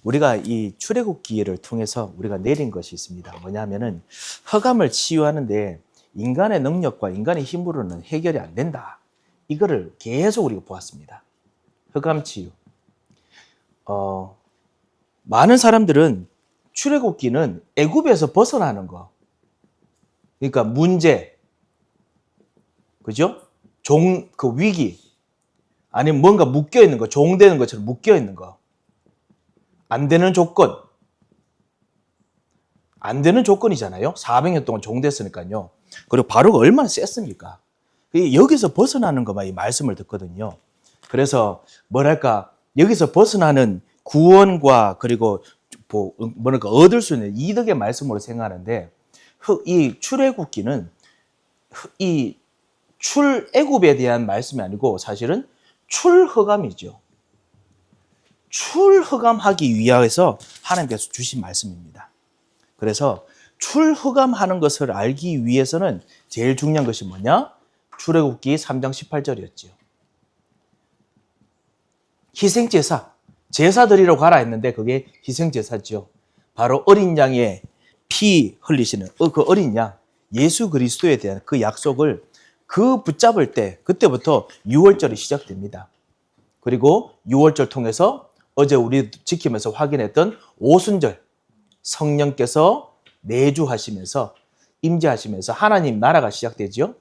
우리가 이 출애굽기를 통해서 우리가 내린 것이 있습니다. 뭐냐면은 흑암을 치유하는데 인간의 능력과 인간의 힘으로는 해결이 안 된다. 이거를 계속 우리가 보았습니다. 흑암 치유. 많은 사람들은 출애굽기는 애굽에서 벗어나는 거. 그러니까 문제, 그죠? 그 위기, 아니면 뭔가 묶여 있는 거, 종되는 것처럼 묶여 있는 거. 안 되는 조건. 안 되는 조건이잖아요. 400년 동안 종됐으니까요. 그리고 바로가 얼마나 셌습니까? 여기서 벗어나는 것만 이 말씀을 듣거든요. 그래서 뭐랄까, 여기서 벗어나는 구원과 그리고 뭐랄까 얻을 수 있는 이득의 말씀으로 생각하는데, 이 출애굽기는 이 출애굽에 대한 말씀이 아니고 사실은 출흑암이죠. 출흑암하기 위해서 하나님께서 주신 말씀입니다. 그래서 출흑암하는 것을 알기 위해서는 제일 중요한 것이 뭐냐? 출애굽기 3장 18절이었지요. 희생제사, 제사 드리러 가라 했는데 그게 희생제사죠. 바로 어린 양의 피 흘리시는 그 어린 양, 예수 그리스도에 대한 그 약속을 그 붙잡을 때 그때부터 6월절이 시작됩니다. 그리고 6월절 통해서 어제 우리 지키면서 확인했던 오순절, 성령께서 내주하시면서 임재하시면서 하나님 나라가 시작되죠.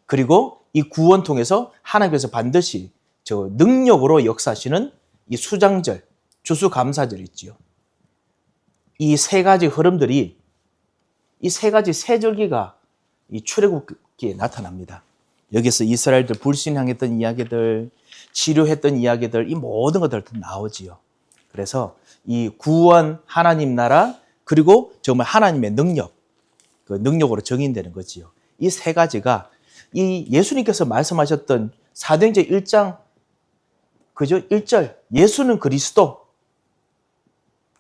그리고 이 구원 통해서 하나님께서 반드시 저 능력으로 역사하시는 이 수장절, 추수감사절 있지요. 이 세 가지 흐름들이, 이 세 가지 세절기가 이 출애굽기에 나타납니다. 여기서 이스라엘들 불신앙했던 이야기들, 치료했던 이야기들, 이 모든 것들 다 나오지요. 그래서 이 구원, 하나님 나라, 그리고 정말 하나님의 능력, 그 능력으로 정의되는 거지요. 이 세 가지가 이 예수님께서 말씀하셨던 사도행전 1장, 그죠? 1절, 예수는 그리스도.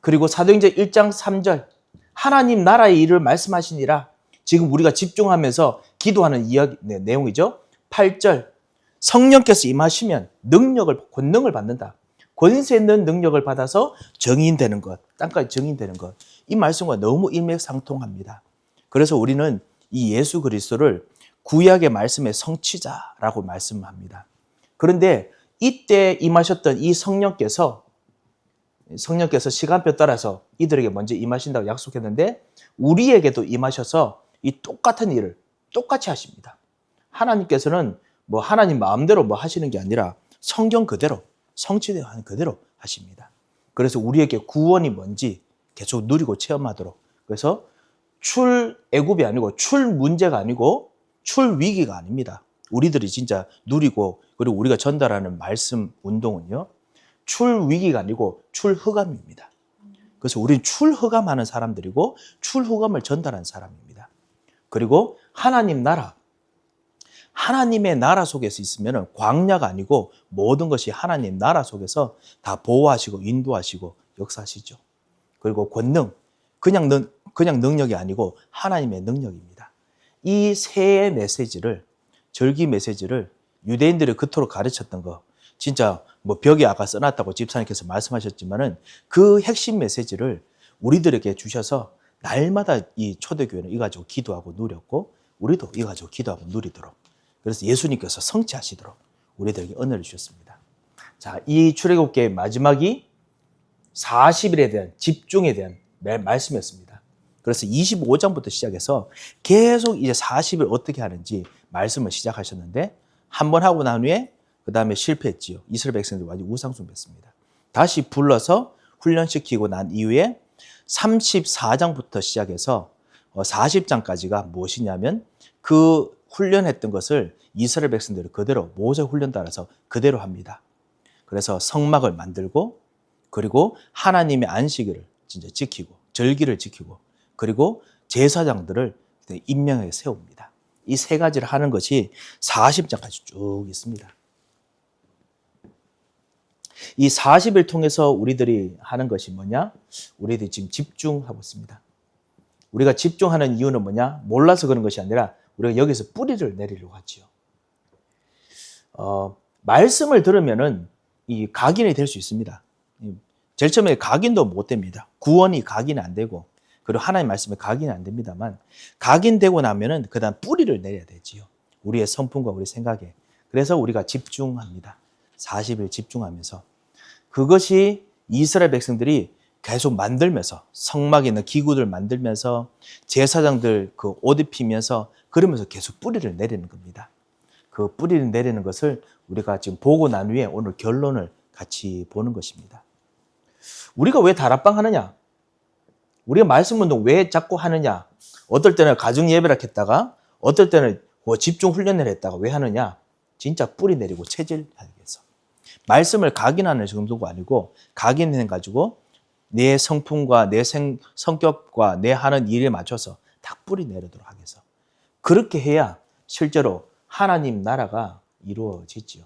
그리고 사도행전 1장 3절, 하나님 나라의 일을 말씀하시니라. 지금 우리가 집중하면서 기도하는 이야기, 내용이죠. 8절, 성령께서 임하시면 권능을 받는다. 권세 있는 능력을 받아서 정인되는 것, 땅까지 정인되는 것. 이 말씀과 너무 일맥상통합니다. 그래서 우리는 이 예수 그리스도를 구약의 말씀의 성취자라고 말씀합니다. 그런데 이때 임하셨던 이 성령께서 시간표 따라서 이들에게 먼저 임하신다고 약속했는데 우리에게도 임하셔서 이 똑같은 일을 똑같이 하십니다. 하나님께서는 뭐 하나님 마음대로 뭐 하시는 게 아니라 성경 그대로, 성취되어 하는 그대로 하십니다. 그래서 우리에게 구원이 뭔지 계속 누리고 체험하도록. 그래서 출애굽이 아니고 출문제가 아니고 출위기가 아닙니다. 우리들이 진짜 누리고 그리고 우리가 전달하는 말씀 운동은요. 출위기가 아니고 출흑암입니다. 그래서 우리는 출흑암하는 사람들이고 출흑암을 전달하는 사람입니다. 그리고 하나님 나라, 하나님의 나라 속에서 있으면 광야가 아니고 모든 것이 하나님 나라 속에서 다 보호하시고 인도하시고 역사하시죠. 그리고 권능, 그냥 능력이 아니고 하나님의 능력입니다. 이 세 메시지를, 절기 메시지를 유대인들이 그토록 가르쳤던 거, 진짜 뭐 벽에 아까 써놨다고 집사님께서 말씀하셨지만은 그 핵심 메시지를 우리들에게 주셔서 날마다 이 초대교회는 이 가지고 기도하고 누렸고 우리도 이 가지고 기도하고 누리도록, 그래서 예수님께서 성취하시도록 우리들에게 은혜를 주셨습니다. 자, 이 출애굽기의 마지막이 40일에 대한 집중에 대한 말씀이었습니다. 그래서 25장부터 시작해서 계속 이제 40일 어떻게 하는지 말씀을 시작하셨는데 한 번 하고 난 후에 그 다음에 실패했지요. 이스라엘 백성들이 완전 우상숭배했습니다. 다시 불러서 훈련시키고 난 이후에 34장부터 시작해서 40장까지가 무엇이냐면 그 훈련했던 것을 이스라엘 백성들이 그대로 모세 훈련 따라서 그대로 합니다. 그래서 성막을 만들고 그리고 하나님의 안식일을 진짜 지키고 절기를 지키고 그리고 제사장들을 임명해 세웁니다. 이 세 가지를 하는 것이 40장까지 쭉 있습니다. 이 40일 통해서 우리들이 하는 것이 뭐냐? 우리들이 지금 집중하고 있습니다. 우리가 집중하는 이유는 뭐냐? 몰라서 그런 것이 아니라 우리가 여기서 뿌리를 내리려고 하지요. 말씀을 들으면은 이 각인이 될 수 있습니다. 제일 처음에 각인도 못 됩니다. 구원이 각인 안 되고, 그리고 하나님 말씀에 각인 안 됩니다만, 각인되고 나면은 그 다음 뿌리를 내려야 되지요. 우리의 성품과 우리 생각에. 그래서 우리가 집중합니다. 40일 집중하면서. 그것이 이스라엘 백성들이 계속 만들면서, 성막에 있는 기구들 만들면서, 제사장들 그 옷 입히면서, 그러면서 계속 뿌리를 내리는 겁니다. 그 뿌리를 내리는 것을 우리가 지금 보고 난 후에 오늘 결론을 같이 보는 것입니다. 우리가 왜 다락방 하느냐? 우리가 말씀 운동 왜 자꾸 하느냐? 어떨 때는 가정 예배를 했다가, 어떨 때는 집중 훈련을 했다가 왜 하느냐? 진짜 뿌리 내리고 체질하기 위해서. 말씀을 각인하는 정도가 아니고, 각인해가지고 내 성품과 내 성격과 내 하는 일에 맞춰서 다 뿌리 내리도록 하기 위해서. 그렇게 해야 실제로 하나님 나라가 이루어지지요.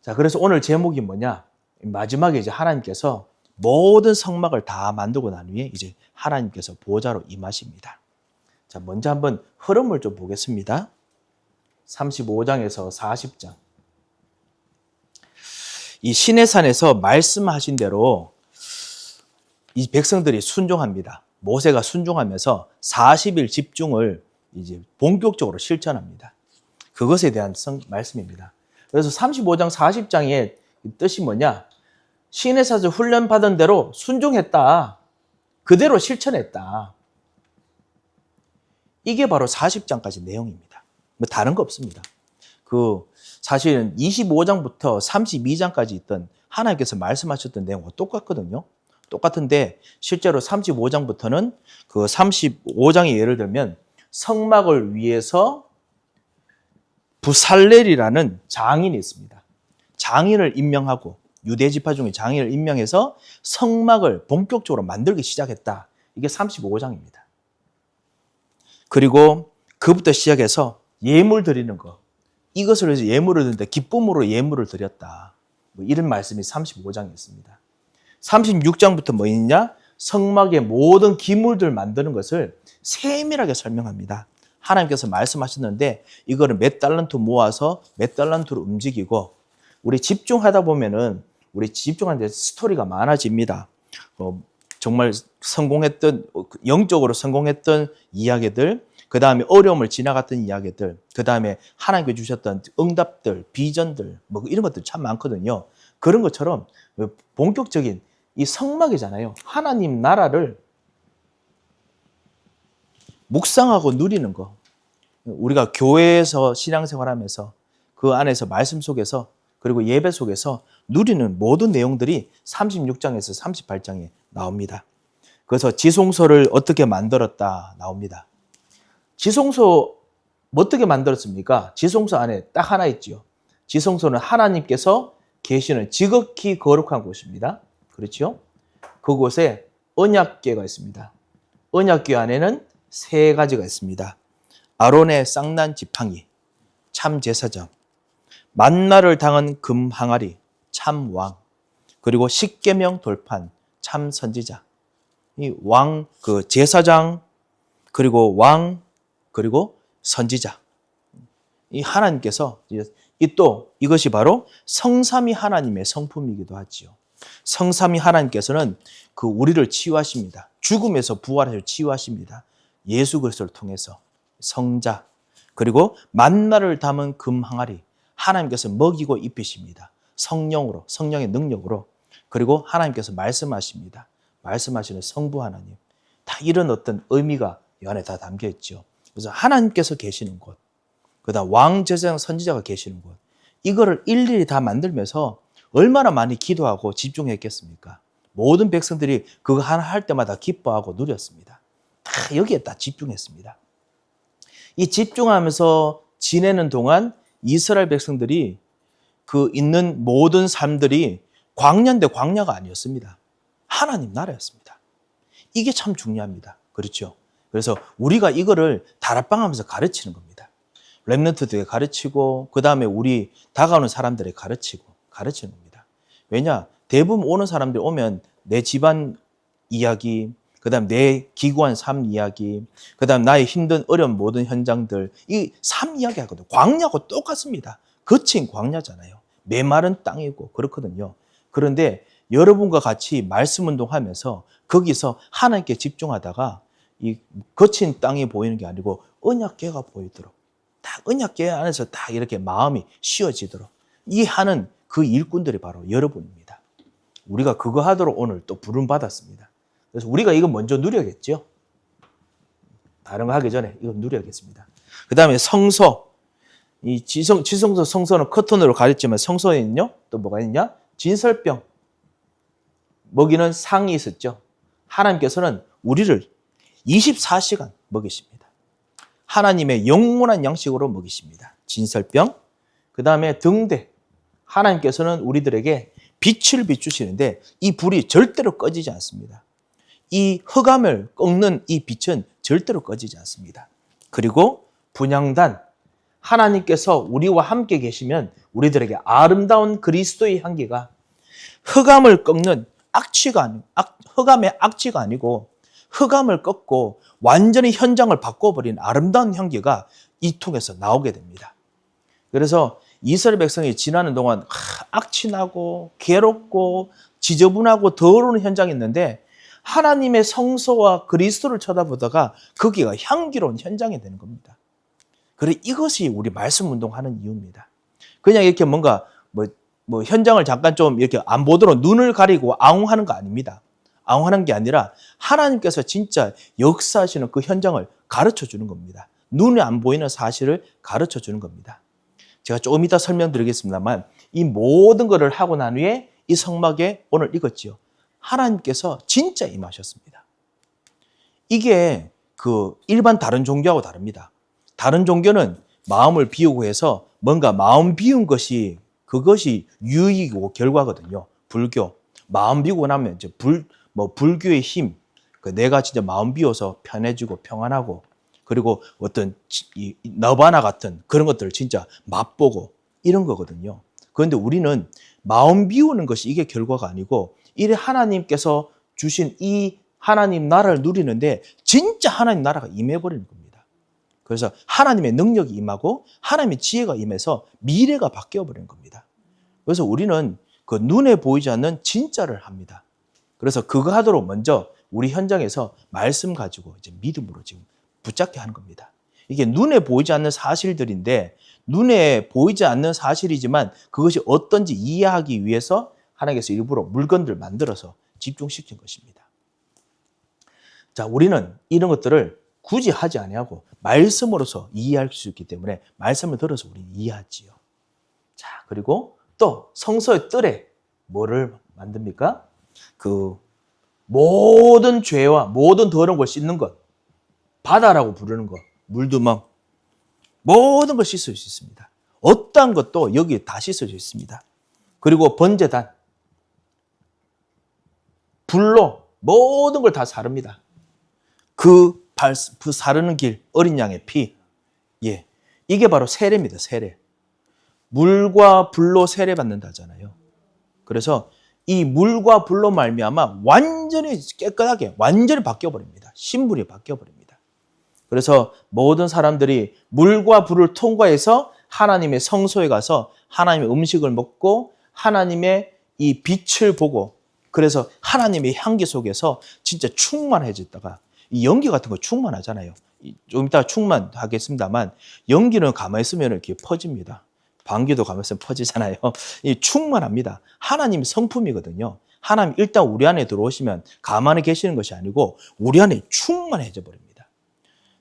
자, 그래서 오늘 제목이 뭐냐? 마지막에 이제 하나님께서 모든 성막을 다 만들고 난 후에 이제 하나님께서 보좌로 임하십니다. 자, 먼저 한번 흐름을 좀 보겠습니다. 35장에서 40장. 이 시내산에서 말씀하신 대로 이 백성들이 순종합니다. 모세가 순종하면서 40일 집중을 이제 본격적으로 실천합니다. 그것에 대한 말씀입니다. 그래서 35장, 40장의 뜻이 뭐냐? 시내산에서 훈련받은 대로 순종했다. 그대로 실천했다. 이게 바로 40장까지 내용입니다. 뭐 다른 거 없습니다. 사실은 25장부터 32장까지 있던 하나님께서 말씀하셨던 내용과 똑같거든요. 똑같은데 실제로 35장부터는 그 35장의 예를 들면 성막을 위해서 부살렐이라는 장인이 있습니다. 장인을 임명하고 유대 지파 중에 장인을 임명해서 성막을 본격적으로 만들기 시작했다. 이게 35장입니다. 그리고 그부터 시작해서 예물 드리는 거. 이것을 해서 예물을 드리는데 기쁨으로 예물을 드렸다. 뭐 이런 말씀이 35장에 있습니다. 36장부터 뭐 있냐? 성막의 모든 기물들 만드는 것을 세밀하게 설명합니다. 하나님께서 말씀하셨는데 이거를 몇 달란트 모아서 몇 달란트로 움직이고 우리 집중하다 보면은 우리 집중하는데 스토리가 많아집니다. 정말 성공했던 영적으로 성공했던 이야기들, 그 다음에 어려움을 지나갔던 이야기들, 그 다음에 하나님께 주셨던 응답들, 비전들, 뭐 이런 것들 참 많거든요. 그런 것처럼 본격적인 이 성막이잖아요. 하나님 나라를 묵상하고 누리는 거. 우리가 교회에서 신앙생활하면서 그 안에서 말씀 속에서 그리고 예배 속에서 누리는 모든 내용들이 36장에서 38장에 나옵니다. 그래서 지성소를 어떻게 만들었다 나옵니다. 지성소 어떻게 만들었습니까? 지성소 안에 딱 하나 있죠. 지성소는 하나님께서 계시는 지극히 거룩한 곳입니다. 그렇죠? 그곳에 언약궤가 있습니다. 언약궤 안에는 세 가지가 있습니다. 아론의 쌍난 지팡이, 참 제사장, 만나를 당한 금 항아리, 참 왕, 그리고 십계명 돌판, 참 선지자. 이 왕, 그 제사장, 그리고 왕, 그리고 선지자. 이 하나님께서 이것이 바로 성삼위 하나님의 성품이기도 하지요. 성삼위 하나님께서는 그 우리를 치유하십니다. 죽음에서 부활해서 치유하십니다. 예수 그리스도를 통해서 성자, 그리고 만나를 담은 금 항아리, 하나님께서 먹이고 입히십니다. 성령으로, 성령의 능력으로, 그리고 하나님께서 말씀하십니다. 말씀하시는 성부 하나님. 다 이런 어떤 의미가 이 안에 다 담겨 있죠. 그래서 하나님께서 계시는 곳, 그다음 왕, 제사장, 선지자가 계시는 곳, 이거를 일일이 다 만들면서 얼마나 많이 기도하고 집중했겠습니까? 모든 백성들이 그거 하나 할 때마다 기뻐하고 누렸습니다. 다 여기에 다 집중했습니다. 이 집중하면서 지내는 동안 이스라엘 백성들이 그 있는 모든 삶들이 광야인데 광야가 아니었습니다. 하나님 나라였습니다. 이게 참 중요합니다. 그렇죠? 그래서 우리가 이거를 다락방 하면서 가르치는 겁니다. 렘넌트들에게 가르치고 그 다음에 우리 다가오는 사람들에게 가르치는 겁니다. 왜냐? 대부분 오는 사람들이 오면 내 집안 이야기, 그 다음 내 기구한 삶 이야기, 그 다음 나의 힘든 어려운 모든 현장들, 이 삶 이야기 하거든요. 광야하고 똑같습니다. 거친 광야잖아요. 메마른 땅이고 그렇거든요. 그런데 여러분과 같이 말씀 운동하면서 거기서 하나님께 집중하다가 이 거친 땅이 보이는 게 아니고 언약궤가 보이도록 딱 언약궤 안에서 딱 이렇게 마음이 쉬어지도록 이 하는 그 일꾼들이 바로 여러분입니다. 우리가 그거 하도록 오늘 또 부름 받았습니다. 그래서 우리가 이거 먼저 누려야겠죠. 다른 거 하기 전에 이거 누려야겠습니다. 그 다음에 성소. 이 지성소 성소는 커튼으로 가렸지만 성소에는요 또 뭐가 있냐? 진설병 먹이는 상이 있었죠. 하나님께서는 우리를 24시간 먹이십니다. 하나님의 영원한 양식으로 먹이십니다. 진설병. 그 다음에 등대. 하나님께서는 우리들에게 빛을 비추시는데 이 불이 절대로 꺼지지 않습니다. 이 흑암을 꺾는 이 빛은 절대로 꺼지지 않습니다. 그리고 분향단. 하나님께서 우리와 함께 계시면 우리들에게 아름다운 그리스도의 향기가 흑암을 꺾는 흑암의 악취가 아니고 흑암을 꺾고 완전히 현장을 바꿔버린 아름다운 향기가 이 통해서 나오게 됩니다. 그래서 이스라엘 백성이 지나는 동안 악취나고 괴롭고 지저분하고 더러운 현장이 있는데 하나님의 성소와 그리스도를 쳐다보다가 거기가 향기로운 현장이 되는 겁니다. 그래 이것이 우리 말씀 운동하는 이유입니다. 그냥 이렇게 뭔가 뭐 현장을 잠깐 좀 이렇게 안 보도록 눈을 가리고 아웅하는 거 아닙니다. 아웅하는 게 아니라 하나님께서 진짜 역사하시는 그 현장을 가르쳐 주는 겁니다. 눈에 안 보이는 사실을 가르쳐 주는 겁니다. 제가 조금 이따 설명드리겠습니다만 이 모든 것을 하고 난 후에 이 성막에 오늘 읽었지요. 하나님께서 진짜 임하셨습니다. 이게 그 일반 다른 종교하고 다릅니다. 다른 종교는 마음을 비우고 해서 뭔가 마음 비운 것이 그것이 유익이고 결과거든요. 불교. 마음 비우고 나면 이제 불교의 힘. 내가 진짜 마음 비워서 편해지고 평안하고 그리고 어떤 이 너바나 같은 그런 것들을 진짜 맛보고 이런 거거든요. 그런데 우리는 마음 비우는 것이 이게 결과가 아니고 이래 하나님께서 주신 이 하나님 나라를 누리는데 진짜 하나님 나라가 임해버리는 겁니다. 그래서 하나님의 능력이 임하고 하나님의 지혜가 임해서 미래가 바뀌어버리는 겁니다. 그래서 우리는 그 눈에 보이지 않는 진짜를 합니다. 그래서 그거 하도록 먼저 우리 현장에서 말씀 가지고 이제 믿음으로 지금 붙잡게 하는 겁니다. 이게 눈에 보이지 않는 사실들인데 눈에 보이지 않는 사실이지만 그것이 어떤지 이해하기 위해서 하나님께서 일부러 물건들 만들어서 집중시킨 것입니다. 자, 우리는 이런 것들을 굳이 하지 아니하고 말씀으로서 이해할 수 있기 때문에 말씀을 들어서 우리는 이해하지요. 자, 그리고 또 성소의 뜰에 뭐를 만듭니까? 그 모든 죄와 모든 더러운 걸 씻는 것, 바다라고 부르는 것, 물두멍, 모든 걸 씻을 수 있습니다. 어떠한 것도 여기에 다 씻을 수 있습니다. 그리고 번제단, 불로 모든 걸 다 사릅니다. 그 사르는 길, 어린 양의 피, 예, 이게 바로 세례입니다. 세례. 물과 불로 세례 받는다잖아요. 그래서 이 물과 불로 말미암아 완전히 깨끗하게 완전히 바뀌어버립니다. 신분이 바뀌어버립니다. 그래서 모든 사람들이 물과 불을 통과해서 하나님의 성소에 가서 하나님의 음식을 먹고 하나님의 이 빛을 보고 그래서 하나님의 향기 속에서 진짜 충만해졌다가 이 연기 같은 거 충만하잖아요. 좀 이따 충만하겠습니다만 연기는 가만히 있으면 이렇게 퍼집니다. 방귀도 가만히 있으면 퍼지잖아요. 이 충만합니다. 하나님 성품이거든요. 하나님 일단 우리 안에 들어오시면 가만히 계시는 것이 아니고 우리 안에 충만해져 버립니다.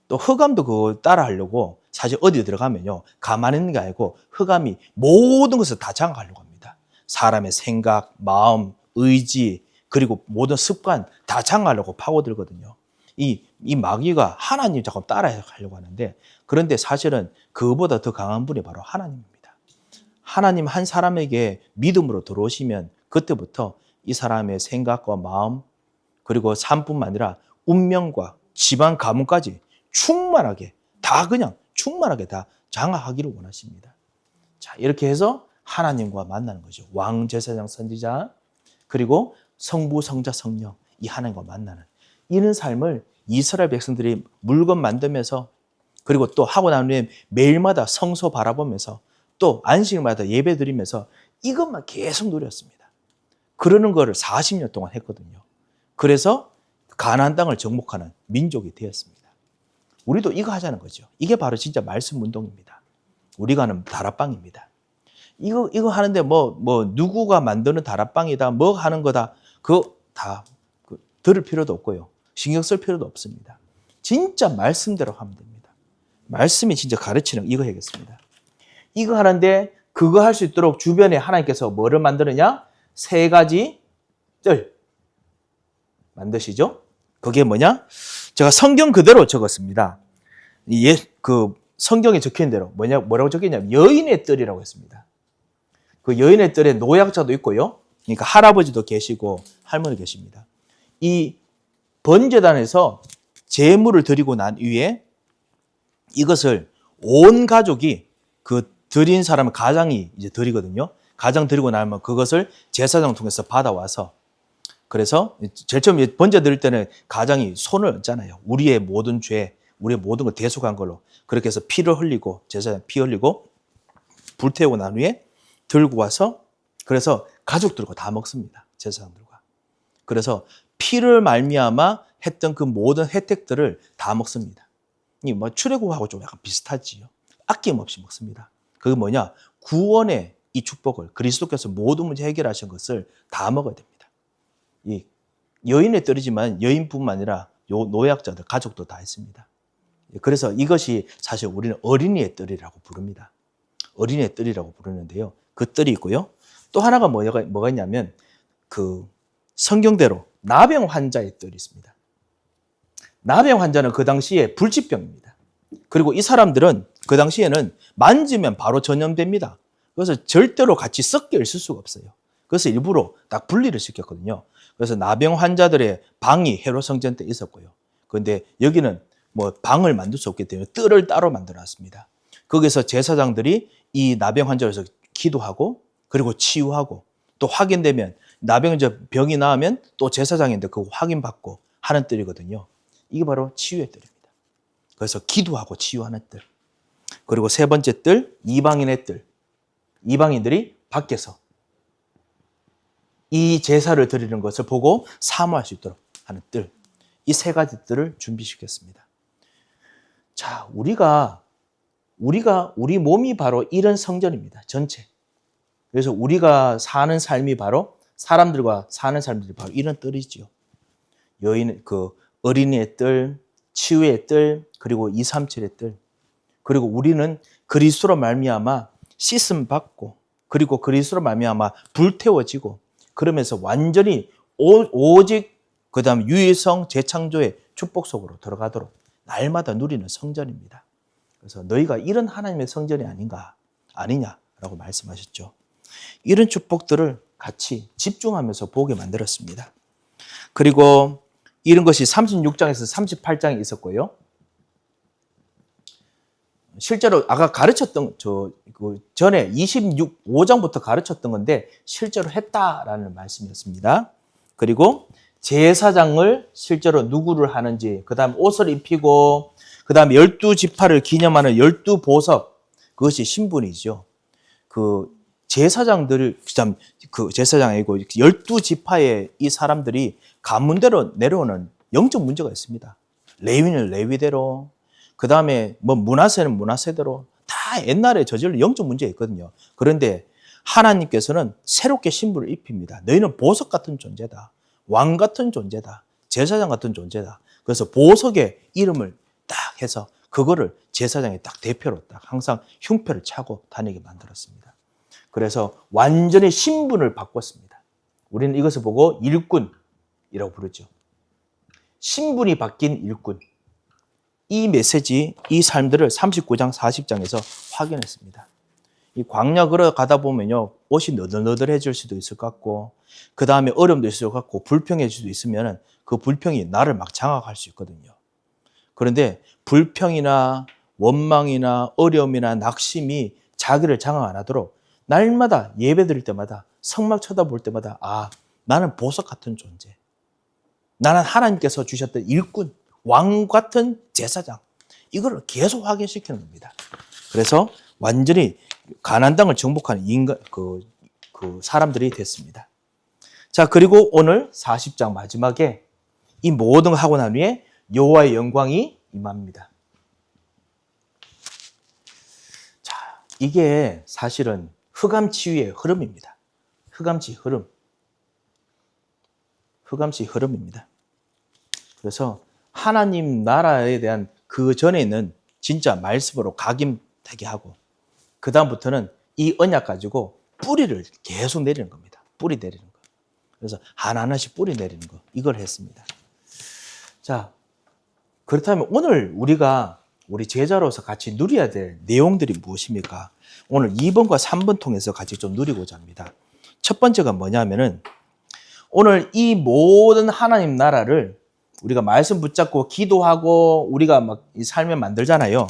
또 흑암도 그거 따라 하려고 사실 어디 들어가면요. 가만히 있는 게 아니고 흑암이 모든 것을 다 장악하려고 합니다. 사람의 생각, 마음, 의지 그리고 모든 습관 다 장악하려고 파고들거든요. 이 마귀가 하나님 자꾸 따라하려고 하는데 그런데 사실은 그보다 더 강한 분이 바로 하나님입니다. 하나님 한 사람에게 믿음으로 들어오시면 그때부터 이 사람의 생각과 마음 그리고 삶뿐만 아니라 운명과 집안 가문까지 충만하게 다 그냥 충만하게 다 장악하기를 원하십니다. 자, 이렇게 해서 하나님과 만나는 거죠. 왕, 제사장, 선지자 그리고 성부, 성자, 성령 이 하나님과 만나는 이런 삶을 이스라엘 백성들이 물건 만들면서 그리고 또 하고 난 후에 매일마다 성소 바라보면서 또 안식일마다 예배 드리면서 이것만 계속 누렸습니다. 그러는 거를 40년 동안 했거든요. 그래서 가나안 땅을 정복하는 민족이 되었습니다. 우리도 이거 하자는 거죠. 이게 바로 진짜 말씀 운동입니다. 우리가 하는 다락방입니다. 이거 하는데 누구가 만드는 다락방이다, 뭐 하는 거다, 그거 다 들을 필요도 없고요. 신경 쓸 필요도 없습니다. 진짜 말씀대로 하면 됩니다. 말씀이 진짜 가르치는 이거 해야겠습니다. 이거 하는데 그거 할 수 있도록 주변에 하나님께서 뭐를 만드느냐? 3가지 뜰 만드시죠? 그게 뭐냐? 제가 성경 그대로 적었습니다. 그 성경에 적힌 대로 뭐라고 적혔냐면 여인의 뜰이라고 했습니다. 그 여인의 뜰에 노약자도 있고요. 그러니까 할아버지도 계시고 할머니 계십니다. 이 번제단에서 제물을 드리고 난 이후에 이것을 온 가족이 그 드린 사람은 가장이 이제 드리거든요. 가장 드리고 나면 그것을 제사장 통해서 받아와서, 그래서 제일 처음 번제 드릴 때는 가장이 손을 얹잖아요. 우리의 모든 죄, 우리의 모든 걸 대속한 걸로 그렇게 해서 피를 흘리고, 제사장 피 흘리고 불태우고 난 후에 들고 와서, 그래서 가족들과 다 먹습니다. 제사장들과. 그래서 피를 말미암아 했던 그 모든 혜택들을 다 먹습니다. 이 출애굽하고 좀 약간 비슷하지요. 아낌없이 먹습니다. 그게 뭐냐? 구원의 이 축복을, 그리스도께서 모든 문제 해결하신 것을 다 먹어야 됩니다. 이 여인의 뜰이지만 여인뿐만 아니라 노약자들, 가족도 다 있습니다. 그래서 이것이 사실 우리는 어린이의 뜰이라고 부릅니다. 어린이의 뜰이라고 부르는데요. 그 뜰이 있고요. 또 하나가 뭐가 있냐면 그 성경대로 나병 환자의 뜰이 있습니다. 나병 환자는 그 당시에 불치병입니다. 그리고 이 사람들은 그 당시에는 만지면 바로 전염됩니다. 그래서 절대로 같이 섞여 있을 수가 없어요. 그래서 일부러 딱 분리를 시켰거든요. 그래서 나병 환자들의 방이 헤롯 성전 때 있었고요. 그런데 여기는 방을 만들 수 없기 때문에 뜰을 따로 만들어놨습니다. 거기서 제사장들이 이 나병 환자로서 기도하고, 그리고 치유하고, 또 확인되면 나병 병이 나으면 또 제사장인데 그거 확인받고 하는 뜰이거든요. 이게 바로 치유의 뜰입니다. 그래서 기도하고 치유하는 뜰. 그리고 3번째 뜰, 이방인의 뜰. 이방인들이 밖에서 이 제사를 드리는 것을 보고 사모할 수 있도록 하는 뜰. 이 3가지 뜰을 준비시켰습니다. 자, 우리 몸이 바로 이런 성전입니다. 전체. 그래서 우리가 사는 삶이 바로, 사람들과 사는 삶들이 바로 이런 뜰이지요. 어린이의 뜰, 치유의 뜰, 그리고 237의 뜰. 그리고 우리는 그리스도로 말미암아 씻음 받고, 그리고 그리스도로 말미암아 불태워지고, 그러면서 완전히 오직 그다음 유일성 재창조의 축복 속으로 들어가도록 날마다 누리는 성전입니다. 그래서 너희가 이런 하나님의 성전이 아니냐라고 말씀하셨죠. 이런 축복들을 같이 집중하면서 보게 만들었습니다. 그리고 이런 것이 36장에서 38장에 있었고요. 실제로 아까 가르쳤던 전에 5장부터 가르쳤던 건데 실제로 했다라는 말씀이었습니다. 그리고 제사장을 실제로 누구를 하는지, 그 다음 옷을 입히고, 그 다음에 12지파를 기념하는 12보석, 그것이 신분이죠. 그 제사장들을, 그 제사장이고 12지파의 이 사람들이 가문대로 내려오는 영적 문제가 있습니다. 레위는 레위대로, 그 다음에 문하세는 문하세대로 다 옛날에 저질러 영적 문제가 있거든요. 그런데 하나님께서는 새롭게 신분을 입힙니다. 너희는 보석 같은 존재다. 왕 같은 존재다. 제사장 같은 존재다. 그래서 보석의 이름을 딱 해서 그거를 제사장의 딱 대표로 딱 항상 흉표를 차고 다니게 만들었습니다. 그래서 완전히 신분을 바꿨습니다. 우리는 이것을 보고 일꾼이라고 부르죠. 신분이 바뀐 일꾼. 이 메시지, 이 삶들을 39장, 40장에서 확인했습니다. 이 광야 걸어가다 보면요, 옷이 너덜너덜해질 수도 있을 것 같고, 그 다음에 어려움도 있을 것 같고, 불평해질 수도 있으면 그 불평이 나를 막 장악할 수 있거든요. 그런데 불평이나 원망이나 어려움이나 낙심이 자기를 장악 안 하도록 날마다 예배 드릴 때마다, 성막 쳐다볼 때마다, 나는 보석 같은 존재. 나는 하나님께서 주셨던 일꾼, 왕 같은 제사장. 이걸 계속 확인시키는 겁니다. 그래서 완전히 가나안 땅을 정복하는 사람들이 됐습니다. 자, 그리고 오늘 40장 마지막에 이 모든 걸 하고 난 후에 여호와의 영광이 임합니다. 자, 이게 사실은 흑암치유의 흐름입니다. 흑암치 흐름. 흑암치 흐름입니다. 그래서 하나님 나라에 대한 그 전에는 진짜 말씀으로 각인되게 하고 그 다음부터는 이 언약 가지고 뿌리를 계속 내리는 겁니다. 뿌리 내리는 거. 그래서 하나하나씩 뿌리 내리는 거. 이걸 했습니다. 자, 그렇다면 오늘 우리가 우리 제자로서 같이 누려야 될 내용들이 무엇입니까? 오늘 2번과 3번 통해서 같이 좀 누리고자 합니다. 첫 번째가 뭐냐면은 오늘 이 모든 하나님 나라를 우리가 말씀 붙잡고 기도하고 우리가 막 이 삶을 만들잖아요.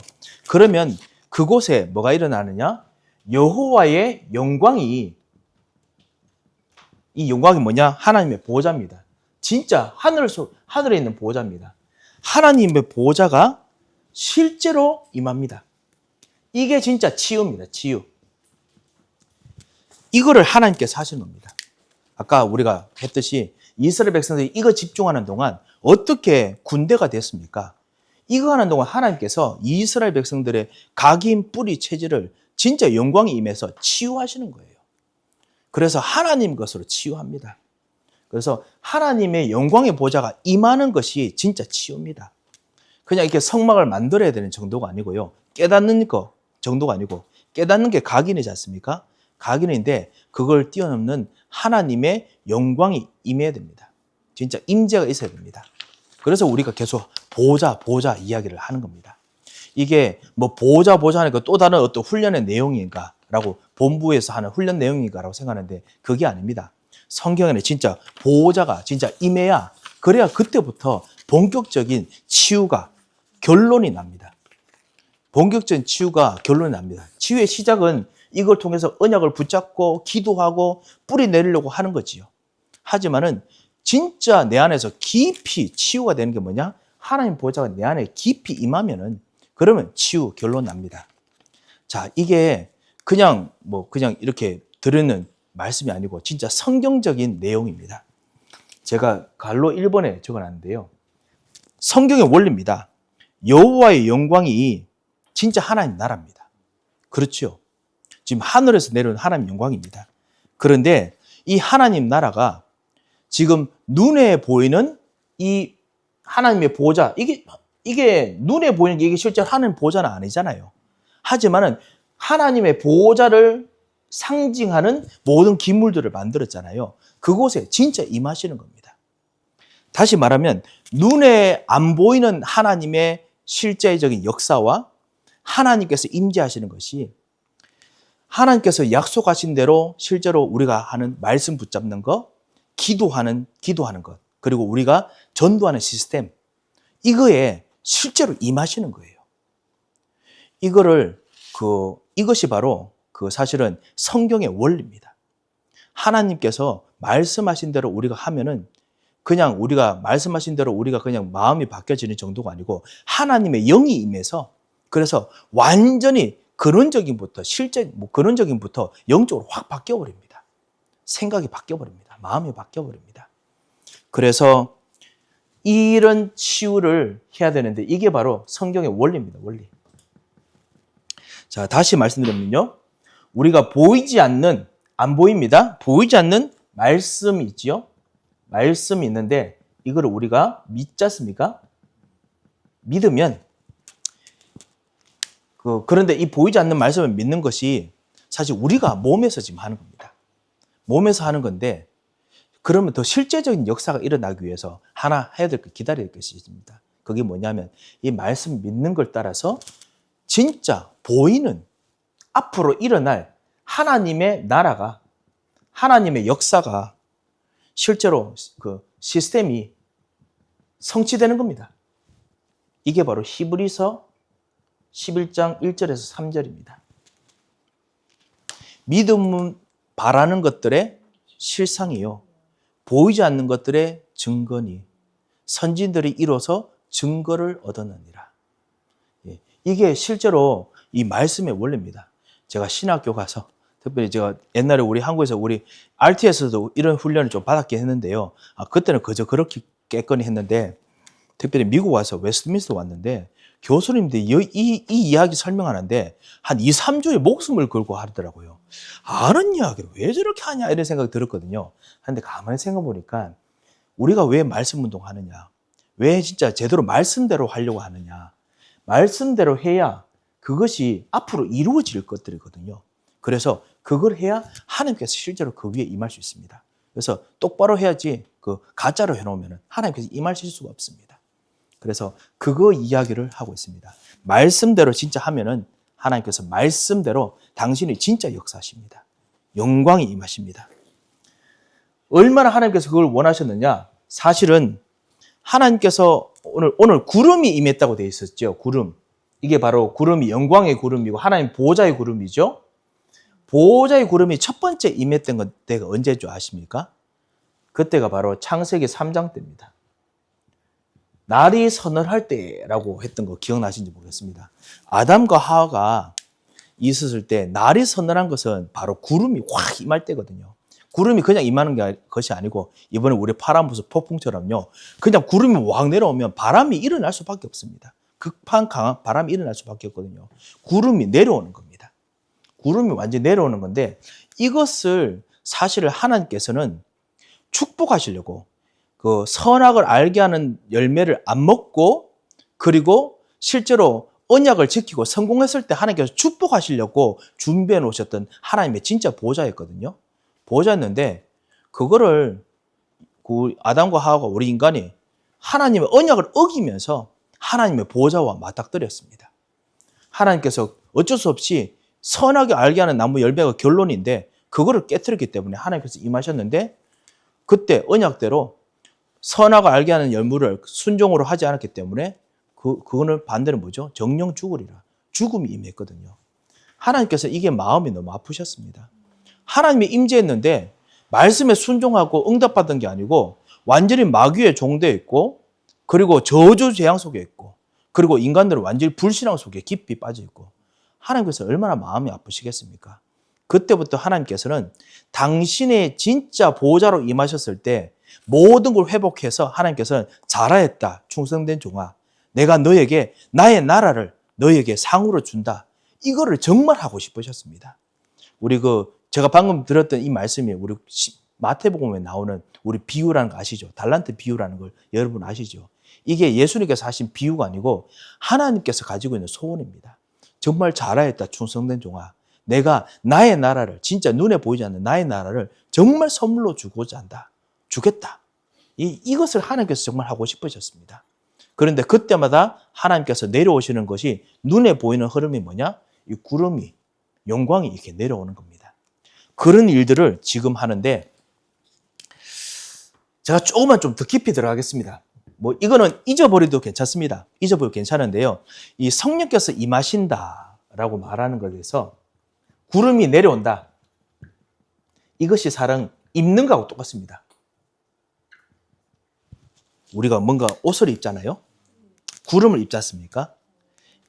그러면 그곳에 뭐가 일어나느냐? 여호와의 영광이, 이 영광이 뭐냐? 하나님의 보호자입니다. 진짜 하늘에 있는 보호자입니다. 하나님의 보호자가 실제로 임합니다. 이게 진짜 치유입니다. 치유. 이거를 하나님께서 하시는 겁니다. 아까 우리가 했듯이 이스라엘 백성들이 이거 집중하는 동안 어떻게 군대가 됐습니까? 이거 하는 동안 하나님께서 이스라엘 백성들의 각인 뿌리 체질을 진짜 영광이 임해서 치유하시는 거예요. 그래서 하나님 것으로 치유합니다. 그래서 하나님의 영광의 보좌가 임하는 것이 진짜 치유입니다. 그냥 이렇게 성막을 만들어야 되는 정도가 아니고요. 깨닫는 거 정도가 아니고 깨닫는 게 각인이지 않습니까? 각인인데 그걸 뛰어넘는 하나님의 영광이 임해야 됩니다. 진짜 임재가 있어야 됩니다. 그래서 우리가 계속 보호자 이야기를 하는 겁니다. 이게 뭐 보호자 하니까 또 다른 어떤 훈련의 내용인가라고 본부에서 하는 훈련 내용인가라고 생각하는데 그게 아닙니다. 성경에는 진짜 보호자가 진짜 임해야 그래야 그때부터 본격적인 치유가 결론이 납니다. 본격적인 치유가 결론이 납니다. 치유의 시작은 이걸 통해서 언약을 붙잡고 기도하고 뿌리 내리려고 하는 거지요. 하지만은 진짜 내 안에서 깊이 치유가 되는 게 뭐냐? 하나님 보호자가 내 안에 깊이 임하면은 그러면 치유 결론 납니다. 자, 이게 그냥 이렇게 들으는 말씀이 아니고 진짜 성경적인 내용입니다. 제가 갈로 1번에 적어놨는데요. 성경의 원리입니다. 여호와의 영광이 진짜 하나님 나라입니다. 그렇죠? 지금 하늘에서 내려온 하나님 영광입니다. 그런데 이 하나님 나라가 지금 눈에 보이는 이 하나님의 보호자, 이게 눈에 보이는 게 이게 실제 하나님 보호자는 아니잖아요. 하지만은 하나님의 보호자를 상징하는 모든 기물들을 만들었잖아요. 그곳에 진짜 임하시는 겁니다. 다시 말하면 눈에 안 보이는 하나님의 실제적인 역사와 하나님께서 임재하시는 것이 하나님께서 약속하신 대로 실제로 우리가 하는 말씀 붙잡는 것, 기도하는 것, 그리고 우리가 전도하는 시스템, 이거에 실제로 임하시는 거예요. 이것이 바로 사실은 성경의 원리입니다. 하나님께서 말씀하신 대로 우리가 하면은 그냥 우리가 말씀하신 대로 우리가 그냥 마음이 바뀌어지는 정도가 아니고 하나님의 영이 임해서 그래서 완전히 근원적인부터 영적으로 확 바뀌어버립니다. 생각이 바뀌어버립니다. 마음이 바뀌어버립니다. 그래서 이런 치유를 해야 되는데 이게 바로 성경의 원리입니다. 원리. 자, 다시 말씀드리면요. 우리가 안 보입니다. 보이지 않는 말씀이 있지요. 말씀이 있는데 이거를 우리가 믿지 않습니까? 믿으면 그런데 이 보이지 않는 말씀을 믿는 것이 사실 우리가 몸에서 지금 하는 겁니다. 몸에서 하는 건데 그러면 더 실제적인 역사가 일어나기 위해서 하나 해야 될 것, 기다려야 될 것이 있습니다. 그게 뭐냐면 이 말씀 믿는 걸 따라서 진짜 보이는 앞으로 일어날 하나님의 나라가 하나님의 역사가 실제로 그 시스템이 성취되는 겁니다. 이게 바로 히브리서 11장 1절에서 3절입니다. 믿음은 바라는 것들의 실상이요 보이지 않는 것들의 증거니 선진들이 이뤄서 증거를 얻었느니라. 이게 실제로 이 말씀의 원리입니다. 제가 신학교 가서 특별히 제가 옛날에 우리 한국에서 우리 RT에서도 이런 훈련을 좀 받았긴 했는데요. 그때는 그저 그렇게 깼거니 했는데 특별히 미국 와서 웨스트민스터 왔는데 교수님들이 이 이야기 설명하는데 한 2, 3주의 목숨을 걸고 하더라고요. 아는 이야기를 왜 저렇게 하냐 이런 생각이 들었거든요. 근데 가만히 생각해 보니까 우리가 왜 말씀 운동하느냐? 왜 진짜 제대로 말씀대로 하려고 하느냐? 말씀대로 해야 그것이 앞으로 이루어질 것들이거든요. 그래서 그걸 해야 하나님께서 실제로 그 위에 임할 수 있습니다. 그래서 똑바로 해야지 그 가짜로 해놓으면 하나님께서 임하실 수가 없습니다. 그래서 그거 이야기를 하고 있습니다. 말씀대로 진짜 하면은 하나님께서 말씀대로 당신이 진짜 역사하십니다. 영광이 임하십니다. 얼마나 하나님께서 그걸 원하셨느냐? 사실은 하나님께서 오늘 구름이 임했다고 되어 있었죠. 구름. 이게 바로 구름이 영광의 구름이고 하나님 보호자의 구름이죠. 보호자의 구름이 첫 번째 임했던 때가 언제죠 아십니까? 그때가 바로 창세기 3장 때입니다. 날이 서늘할 때라고 했던 거 기억나시는지 모르겠습니다. 아담과 하와가 있었을 때 날이 서늘한 것은 바로 구름이 확 임할 때거든요. 구름이 그냥 임하는 것이 아니고 이번에 우리 파란부스 폭풍처럼요. 그냥 구름이 확 내려오면 바람이 일어날 수밖에 없습니다. 급한 강한 바람이 일어날 수밖에 없거든요. 구름이 내려오는 겁니다. 구름이 완전히 내려오는 건데 이것을 사실 하나님께서는 축복하시려고 그 선악을 알게 하는 열매를 안 먹고 그리고 실제로 언약을 지키고 성공했을 때 하나님께서 축복하시려고 준비해 놓으셨던 하나님의 진짜 보호자였거든요. 보호자였는데 그거를 그 아담과 하와가 우리 인간이 하나님의 언약을 어기면서 하나님의 보호자와 맞닥뜨렸습니다. 하나님께서 어쩔 수 없이 선하게 알게 하는 나무 열매가 결론인데 그거를 깨뜨렸기 때문에 하나님께서 임하셨는데 그때 언약대로 선하고 알게 하는 열무를 순종으로 하지 않았기 때문에 그거는 반대로 뭐죠? 정령 죽으리라. 죽음이 임했거든요. 하나님께서 이게 마음이 너무 아프셨습니다. 하나님이 임재했는데 말씀에 순종하고 응답받은 게 아니고 완전히 마귀의 종되어 있고 그리고 저주 재앙 속에 있고 그리고 인간들은 완전히 불신앙 속에 깊이 빠져 있고 하나님께서 얼마나 마음이 아프시겠습니까? 그때부터 하나님께서는 당신의 진짜 보호자로 임하셨을 때 모든 걸 회복해서 하나님께서는 잘하였다 충성된 종아 내가 너에게 나의 나라를 너에게 상으로 준다 이거를 정말 하고 싶으셨습니다. 우리 제가 방금 들었던 이 말씀이 우리 마태복음에 나오는 우리 비유라는 거 아시죠? 달란트 비유라는 걸 여러분 아시죠? 이게 예수님께서 하신 비유가 아니고 하나님께서 가지고 있는 소원입니다. 정말 잘하였다 충성된 종아 내가 나의 나라를 진짜 눈에 보이지 않는 나의 나라를 정말 선물로 주고자 한다. 주겠다. 이것을 하나님께서 정말 하고 싶으셨습니다. 그런데 그때마다 하나님께서 내려오시는 것이 눈에 보이는 흐름이 뭐냐? 이 구름이 영광이 이렇게 내려오는 겁니다. 그런 일들을 지금 하는데 제가 조금만 좀 더 깊이 들어가겠습니다. 뭐 이거는 잊어버려도 괜찮습니다. 잊어버려도 괜찮은데요. 이 성령께서 임하신다라고 말하는 것에 대해서 구름이 내려온다. 이것이 사랑 입는 거하고 똑같습니다. 우리가 뭔가 옷을 입잖아요. 구름을 입지 않습니까?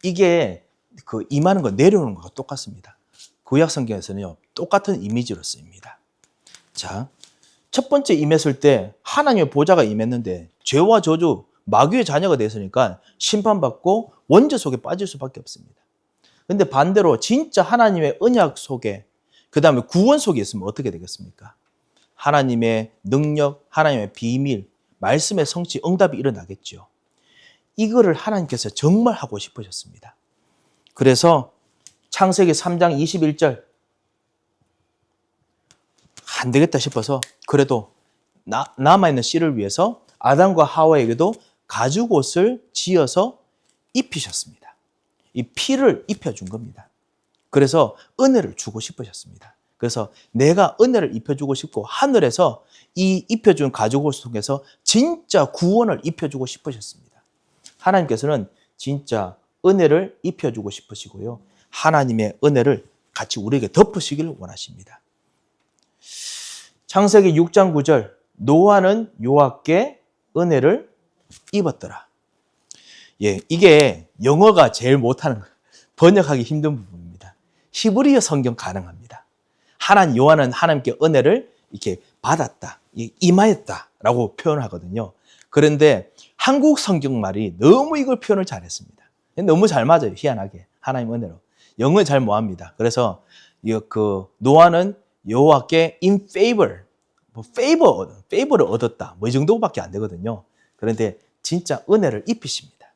이게 그 임하는 거 내려오는 거가 똑같습니다. 구약 성경에서는요. 똑같은 이미지로 쓰입니다. 자, 첫 번째 임했을 때 하나님의 보좌가 임했는데 죄와 저주, 마귀의 자녀가 됐으니까 심판받고 원죄 속에 빠질 수밖에 없습니다. 근데 반대로 진짜 하나님의 언약 속에 그 다음에 구원 속에 있으면 어떻게 되겠습니까? 하나님의 능력, 하나님의 비밀, 말씀의 성취, 응답이 일어나겠죠. 이거를 하나님께서 정말 하고 싶으셨습니다. 그래서 창세기 3장 21절 안 되겠다 싶어서 그래도 남아있는 씨를 위해서 아담과 하와에게도 가죽옷을 지어서 입히셨습니다. 이 피를 입혀준 겁니다. 그래서 은혜를 주고 싶으셨습니다. 그래서 내가 은혜를 입혀주고 싶고 하늘에서 이 입혀준 가죽옷을 통해서 진짜 구원을 입혀주고 싶으셨습니다. 하나님께서는 진짜 은혜를 입혀주고 싶으시고요. 하나님의 은혜를 같이 우리에게 덮으시기를 원하십니다. 창세기 6장 9절 노아는 여호와께 은혜를 입었더라. 예, 이게 영어가 제일 못하는 거예요. 번역하기 힘든 부분입니다. 히브리어 성경 가능합니다. 요한은 하나님께 은혜를 이렇게 받았다, 임하였다라고 표현하거든요. 그런데 한국 성경말이 너무 이걸 표현을 잘했습니다. 너무 잘 맞아요. 희한하게 하나님 은혜로 영어는 잘 못합니다. 그래서 노아는 여호와께 in favor, favor를 얻었다, 뭐 이 정도밖에 안 되거든요. 그런데 진짜 은혜를 입히십니다.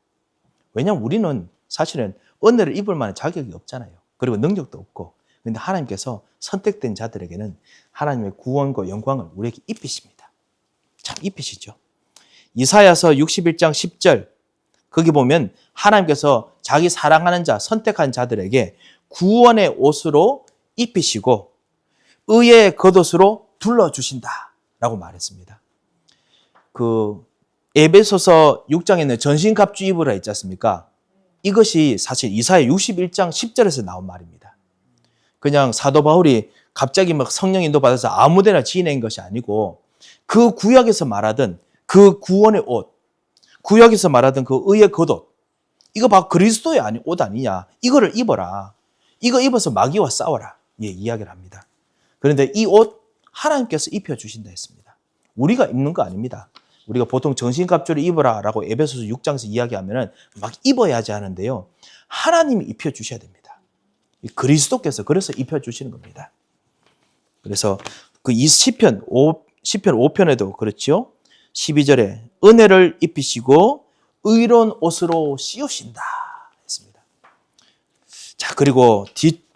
왜냐하면 우리는 사실은 은혜를 입을 만한 자격이 없잖아요. 그리고 능력도 없고. 그런데 하나님께서 선택된 자들에게는 하나님의 구원과 영광을 우리에게 입히십니다. 참 입히시죠. 이사야서 61장 10절 거기 보면 하나님께서 자기 사랑하는 자, 선택한 자들에게 구원의 옷으로 입히시고 의의 겉옷으로 둘러주신다라고 말했습니다. 에베소서 6장에는 전신갑주 입으라 했지 않습니까? 이것이 사실 이사야 61장 10절에서 나온 말입니다. 그냥 사도 바울이 갑자기 막 성령 인도 받아서 아무데나 지내는 것이 아니고 그 구약에서 말하던 그 구원의 옷, 구약에서 말하던 그 의의 겉옷, 이거 봐, 그리스도의 옷 아니냐? 이거를 입어라. 이거 입어서 마귀와 싸워라. 예, 이야기를 합니다. 그런데 이 옷 하나님께서 입혀주신다 했습니다. 우리가 입는 거 아닙니다. 우리가 보통 전신갑주를 입어라라고 에베소서 6장에서 이야기하면은 막 입어야지 하는데요. 하나님이 입혀주셔야 됩니다. 그리스도께서 그래서 입혀주시는 겁니다. 그래서 이 시편 5편에도 그렇죠. 12절에 은혜를 입히시고 의로운 옷으로 씌우신다 했습니다. 자, 그리고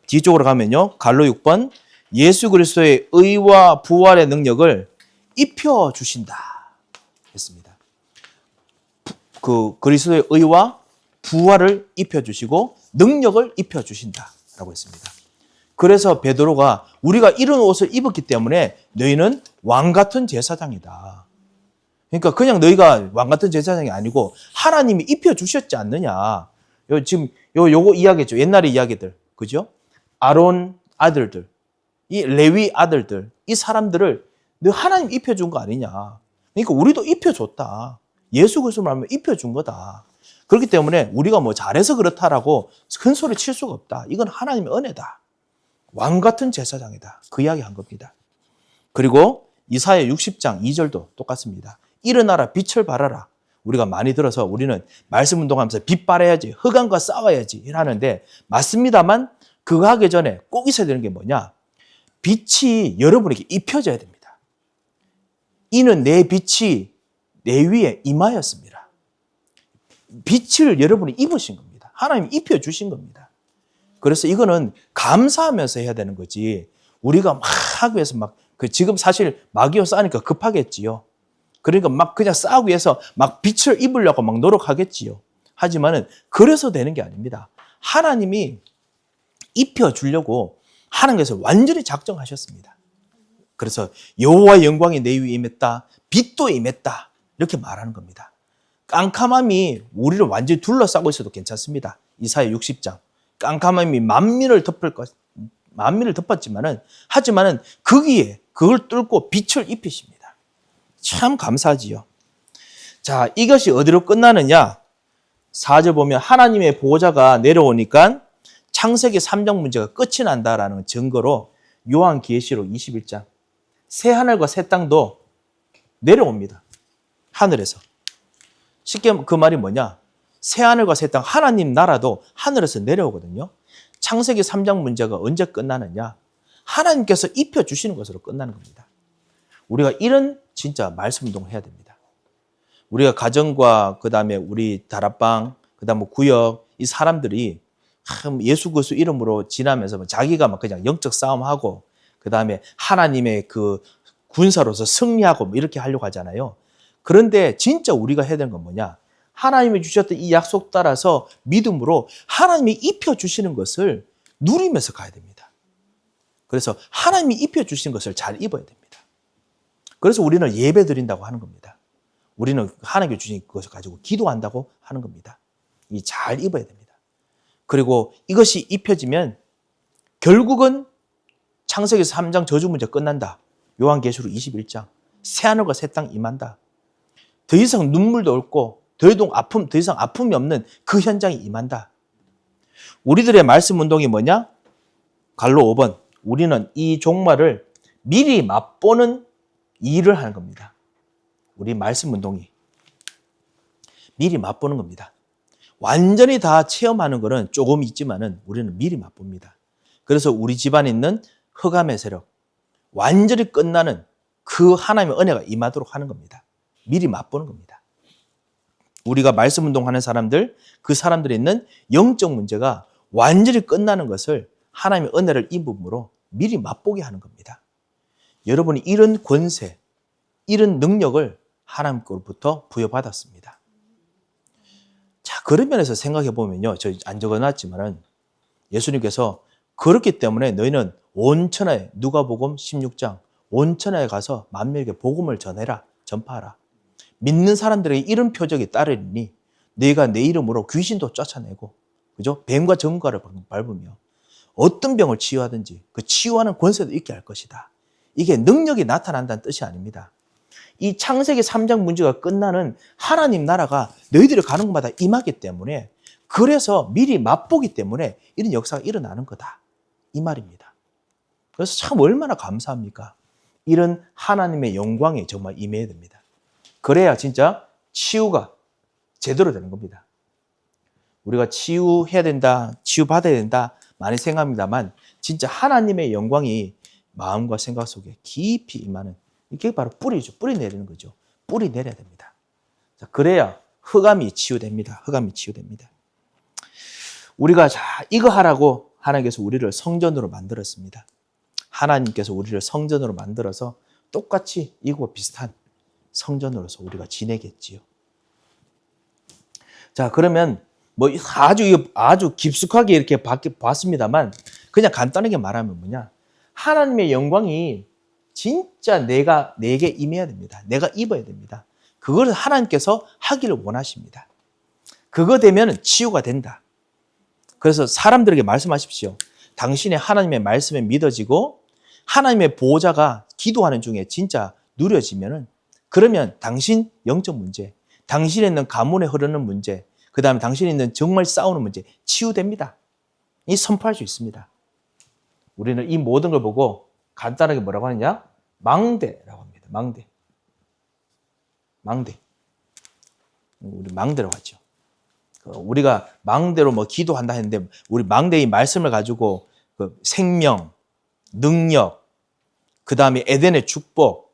뒤쪽으로 가면요. 갈로 6번 예수 그리스도의 의와 부활의 능력을 입혀주신다 했습니다. 그리스도의 의와 부활을 입혀주시고 능력을 입혀주신다라고 했습니다. 그래서 베드로가 우리가 이런 옷을 입었기 때문에 너희는 왕같은 제사장이다. 그러니까 그냥 너희가 왕같은 제사장이 아니고 하나님이 입혀주셨지 않느냐. 지금 요거 이야기했죠. 옛날의 이야기들. 그죠? 아론 아들들, 이 레위 아들들, 이 사람들을 너 하나님 입혀준 거 아니냐. 그러니까 우리도 입혀줬다. 예수 그리스도 말하면 입혀준 거다. 그렇기 때문에 우리가 뭐 잘해서 그렇다라고 큰 소리 칠 수가 없다. 이건 하나님의 은혜다. 왕 같은 제사장이다. 그 이야기 한 겁니다. 그리고 이사야 60장 2절도 똑같습니다. 일어나라 빛을 발하라. 우리가 많이 들어서 우리는 말씀 운동하면서 빛 발해야지, 흑암과 싸워야지 이러는데 맞습니다만 그거 하기 전에 꼭 있어야 되는 게 뭐냐? 빛이 여러분에게 입혀져야 됩니다. 이는 내 빛이 내 위에 임하였습니다. 빛을 여러분이 입으신 겁니다. 하나님이 입혀주신 겁니다. 그래서 이거는 감사하면서 해야 되는 거지. 우리가 막 하기 위해서 지금 사실 마귀와 싸우니까 급하겠지요. 그러니까 막 그냥 싸우기 위해서 막 빛을 입으려고 막 노력하겠지요. 하지만은 그래서 되는 게 아닙니다. 하나님이 입혀주려고 하나님께서 완전히 작정하셨습니다. 그래서 여호와의 영광이 내 위에 임했다. 빛도 임했다. 이렇게 말하는 겁니다. 깜깜함이 우리를 완전히 둘러싸고 있어도 괜찮습니다. 이사야 60장. 깜깜함이 만민을 덮었지만은 하지만은 거기에 그걸 뚫고 빛을 입히십니다. 참 감사하지요. 자, 이것이 어디로 끝나느냐? 4절 보면 하나님의 보호자가 내려오니까 창세기 3장 문제가 끝이 난다라는 증거로 요한계시록 21장 새 하늘과 새 땅도 내려옵니다. 하늘에서. 쉽게 그 말이 뭐냐? 새 하늘과 새 땅, 하나님 나라도 하늘에서 내려오거든요. 창세기 3장 문제가 언제 끝나느냐? 하나님께서 입혀주시는 것으로 끝나는 겁니다. 우리가 이런 진짜 말씀 운동을 해야 됩니다. 우리가 가정과 그다음에 우리 다락방, 그다음에 구역, 이 사람들이 예수 그리스도 이름으로 지나면서 자기가 막 그냥 영적 싸움하고 그다음에 하나님의 그 군사로서 승리하고 뭐 이렇게 하려고 하잖아요. 그런데 진짜 우리가 해야 되는 건 뭐냐? 하나님이 주셨던 이 약속 따라서 믿음으로 하나님이 입혀주시는 것을 누리면서 가야 됩니다. 그래서 하나님이 입혀주신 것을 잘 입어야 됩니다. 그래서 우리는 예배 드린다고 하는 겁니다. 우리는 하나님께 주신 것을 가지고 기도한다고 하는 겁니다. 이 잘 입어야 됩니다. 그리고 이것이 입혀지면 결국은 창세기 3장 저주 문제 끝난다. 요한계시록 21장 새하늘과 새 땅 임한다. 더 이상 눈물도 없고 더 이상 아픔이 없는 그 현장이 임한다. 우리들의 말씀 운동이 뭐냐? 갈로 5번 우리는 이 종말을 미리 맛보는 일을 하는 겁니다. 우리 말씀 운동이 미리 맛보는 겁니다. 완전히 다 체험하는 것은 조금 있지만은 우리는 미리 맛봅니다. 그래서 우리 집안에 있는 흑암의 세력, 완전히 끝나는 그 하나님의 은혜가 임하도록 하는 겁니다. 미리 맛보는 겁니다. 우리가 말씀 운동하는 사람들, 그 사람들이 있는 영적 문제가 완전히 끝나는 것을 하나님의 은혜를 입음으로 미리 맛보게 하는 겁니다. 여러분이 이런 권세, 이런 능력을 하나님께로부터 부여받았습니다. 자, 그런 면에서 생각해 보면요. 저 안 적어놨지만은 예수님께서 그렇기 때문에 너희는 온 천하에, 누가복음 16장, 온 천하에 가서 만민에게 복음을 전해라, 전파하라. 믿는 사람들에게 이런 표적이 따르리니 너희가 내 이름으로 귀신도 쫓아내고, 그죠? 뱀과 정과를 밟으며 어떤 병을 치유하든지 그 치유하는 권세도 있게 할 것이다. 이게 능력이 나타난다는 뜻이 아닙니다. 이 창세기 3장 문제가 끝나는 하나님 나라가 너희들이 가는 곳마다 임하기 때문에, 그래서 미리 맛보기 때문에 이런 역사가 일어나는 거다, 이 말입니다. 그래서 참 얼마나 감사합니까? 이런 하나님의 영광이 정말 임해야 됩니다. 그래야 진짜 치유가 제대로 되는 겁니다. 우리가 치유해야 된다, 치유받아야 된다 많이 생각합니다만, 진짜 하나님의 영광이 마음과 생각 속에 깊이 임하는, 이게 바로 뿌리죠. 뿌리 내리는 거죠. 뿌리 내려야 됩니다. 자, 그래야 흑암이 치유됩니다. 흑암이 치유됩니다. 우리가 자, 이거 하라고 하나님께서 우리를 성전으로 만들었습니다. 하나님께서 우리를 성전으로 만들어서 똑같이 이거와 비슷한 성전으로서 우리가 지내겠지요. 자, 그러면 뭐 아주 깊숙하게 이렇게 봤습니다만, 그냥 간단하게 말하면 뭐냐? 하나님의 영광이 진짜 내게 임해야 됩니다. 내가 입어야 됩니다. 그걸 하나님께서 하기를 원하십니다. 그거 되면 치유가 된다. 그래서 사람들에게 말씀하십시오. 당신의 하나님의 말씀에 믿어지고 하나님의 보호자가 기도하는 중에 진짜 누려지면은, 그러면 당신 영적 문제, 당신에 있는 가문에 흐르는 문제, 그 다음에 당신이 있는 정말 싸우는 문제 치유됩니다. 이 선포할 수 있습니다. 우리는 이 모든 걸 보고 간단하게 뭐라고 하느냐? 망대라고 합니다. 망대. 우리 망대라고 하죠. 우리가 망대로 뭐 기도한다 했는데, 우리 망대의 말씀을 가지고 그 생명, 능력, 그 다음에 에덴의 축복,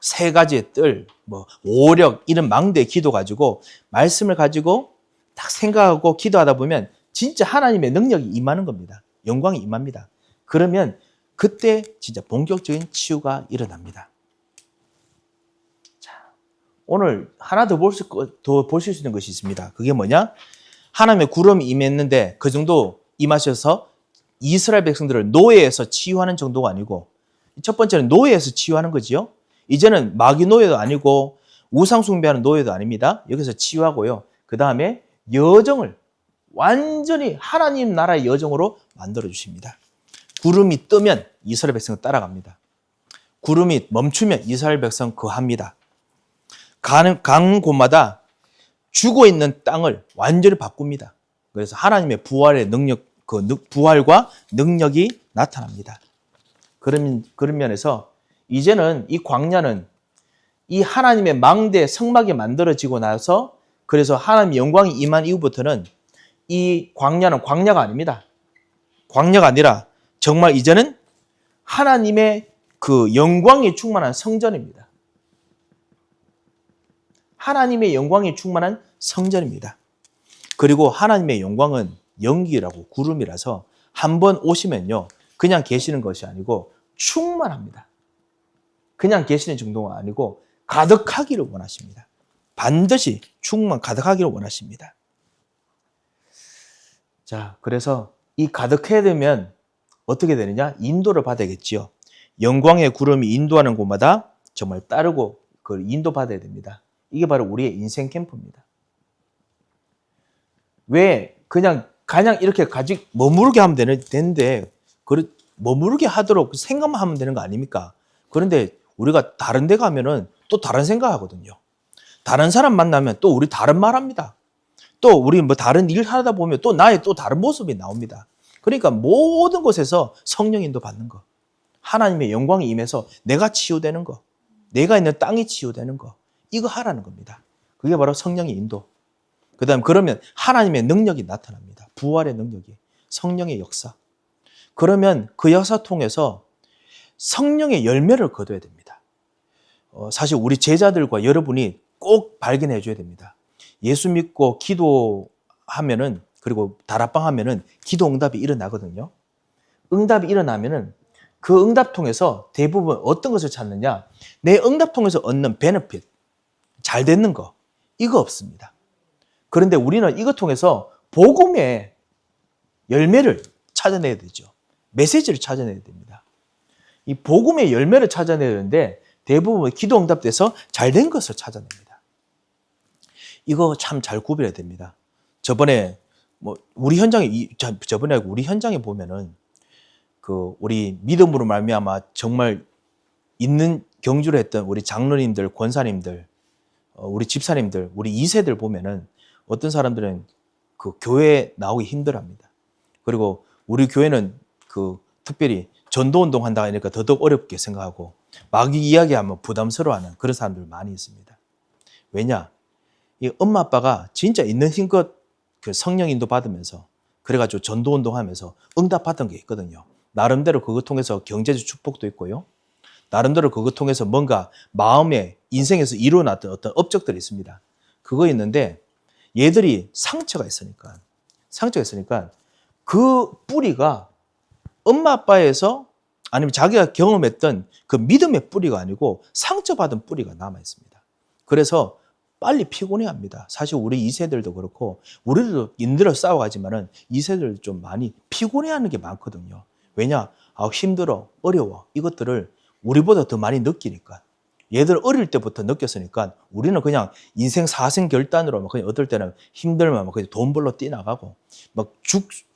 세 가지의 뜰, 뭐 오력, 이런 망대의 기도 가지고 말씀을 가지고 딱 생각하고 기도하다 보면 진짜 하나님의 능력이 임하는 겁니다. 영광이 임합니다. 그러면 그때 진짜 본격적인 치유가 일어납니다. 자, 오늘 하나 더 보실 수 있는 것이 있습니다. 그게 뭐냐? 하나님의 구름이 임했는데 그 정도 임하셔서 이스라엘 백성들을 노예에서 치유하는 정도가 아니고, 첫 번째는 노예에서 치유하는 거지요. 이제는 마귀 노예도 아니고 우상 숭배하는 노예도 아닙니다. 여기서 치유하고요. 그 다음에 여정을 완전히 하나님 나라의 여정으로 만들어 주십니다. 구름이 뜨면 이스라엘 백성은 따라갑니다. 구름이 멈추면 이스라엘 백성 거합니다. 가는 곳마다 죽어 있는 땅을 완전히 바꿉니다. 그래서 하나님의 부활의 능력, 부활과 능력이 나타납니다. 그런 면에서 이제는 이 광야는 이 하나님의 망대 성막이 만들어지고 나서, 그래서 하나님의 영광이 임한 이후부터는 이 광야는 광야가 아닙니다. 광야가 아니라 정말 이제는 하나님의 그 영광이 충만한 성전입니다. 하나님의 영광이 충만한 성전입니다. 그리고 하나님의 영광은 연기라고 구름이라서 한번 오시면요, 그냥 계시는 것이 아니고 충만합니다. 그냥 계시는 정도가 아니고 가득하기를 원하십니다. 반드시 가득하기를 원하십니다. 자, 그래서 이 가득해야 되면 어떻게 되느냐? 인도를 받아야겠지요. 영광의 구름이 인도하는 곳마다 정말 따르고 그걸 인도받아야 됩니다. 이게 바로 우리의 인생 캠프입니다. 왜 그냥 이렇게 머무르게 하면 되는데, 머무르게 하도록 생각만 하면 되는 거 아닙니까? 그런데 우리가 다른 데 가면은 또 다른 생각하거든요. 다른 사람 만나면 또 우리 다른 말 합니다. 또 우리 뭐 다른 일 하다 보면 또 나의 또 다른 모습이 나옵니다. 그러니까 모든 곳에서 성령 인도 받는 거. 하나님의 영광이 임해서 내가 치유되는 거, 내가 있는 땅이 치유되는 거, 이거 하라는 겁니다. 그게 바로 성령의 인도. 그 다음 그러면 하나님의 능력이 나타납니다. 부활의 능력이, 성령의 역사. 그러면 그 역사 통해서 성령의 열매를 거둬야 됩니다. 사실 우리 제자들과 여러분이 꼭 발견해 줘야 됩니다. 예수 믿고 기도하면은, 그리고 다락방 하면은 기도 응답이 일어나거든요. 응답이 일어나면은 그 응답 통해서 대부분 어떤 것을 찾느냐? 내 응답 통해서 얻는 베네핏, 잘 되는 거, 이거 없습니다. 그런데 우리는 이것 통해서 복음의 열매를 찾아내야 되죠. 메시지를 찾아내야 됩니다. 이 복음의 열매를 찾아내야 되는데 대부분 기도 응답돼서 잘 된 것을 찾아냅니다. 이거 참 잘 구별해야 됩니다. 저번에 우리 현장에 보면은 우리 믿음으로 말미암아 정말 있는 경주를 했던 우리 장로님들, 권사님들, 우리 집사님들, 우리 2세들 보면은 어떤 사람들은 그 교회에 나오기 힘들어합니다. 그리고 우리 교회는 특별히 전도운동 한다 하니까 더더욱 어렵게 생각하고 막 이야기하면 부담스러워하는 그런 사람들 많이 있습니다. 왜냐? 이 엄마 아빠가 진짜 있는 힘껏 그 성령 인도 받으면서 그래가지고 전도운동 하면서 응답받은 게 있거든요. 나름대로 그것 통해서 경제적 축복도 있고요. 나름대로 그것 통해서 뭔가 마음에 인생에서 이루어놨던 어떤 업적들이 있습니다. 그거 있는데 얘들이 상처가 있으니까 그 뿌리가 엄마 아빠에서 아니면 자기가 경험했던 그 믿음의 뿌리가 아니고 상처받은 뿌리가 남아 있습니다. 그래서 빨리 피곤해합니다. 사실 우리 2세들도 그렇고 우리도 힘들어 싸워가지만은 2세들도 좀 많이 피곤해하는 게 많거든요. 왜냐? 힘들어, 어려워 이것들을 우리보다 더 많이 느끼니까. 얘들 어릴 때부터 느꼈으니까 우리는 그냥 인생 사생 결단으로 그냥 어떨 때는 힘들면 그냥 돈 벌러 뛰어나가고 막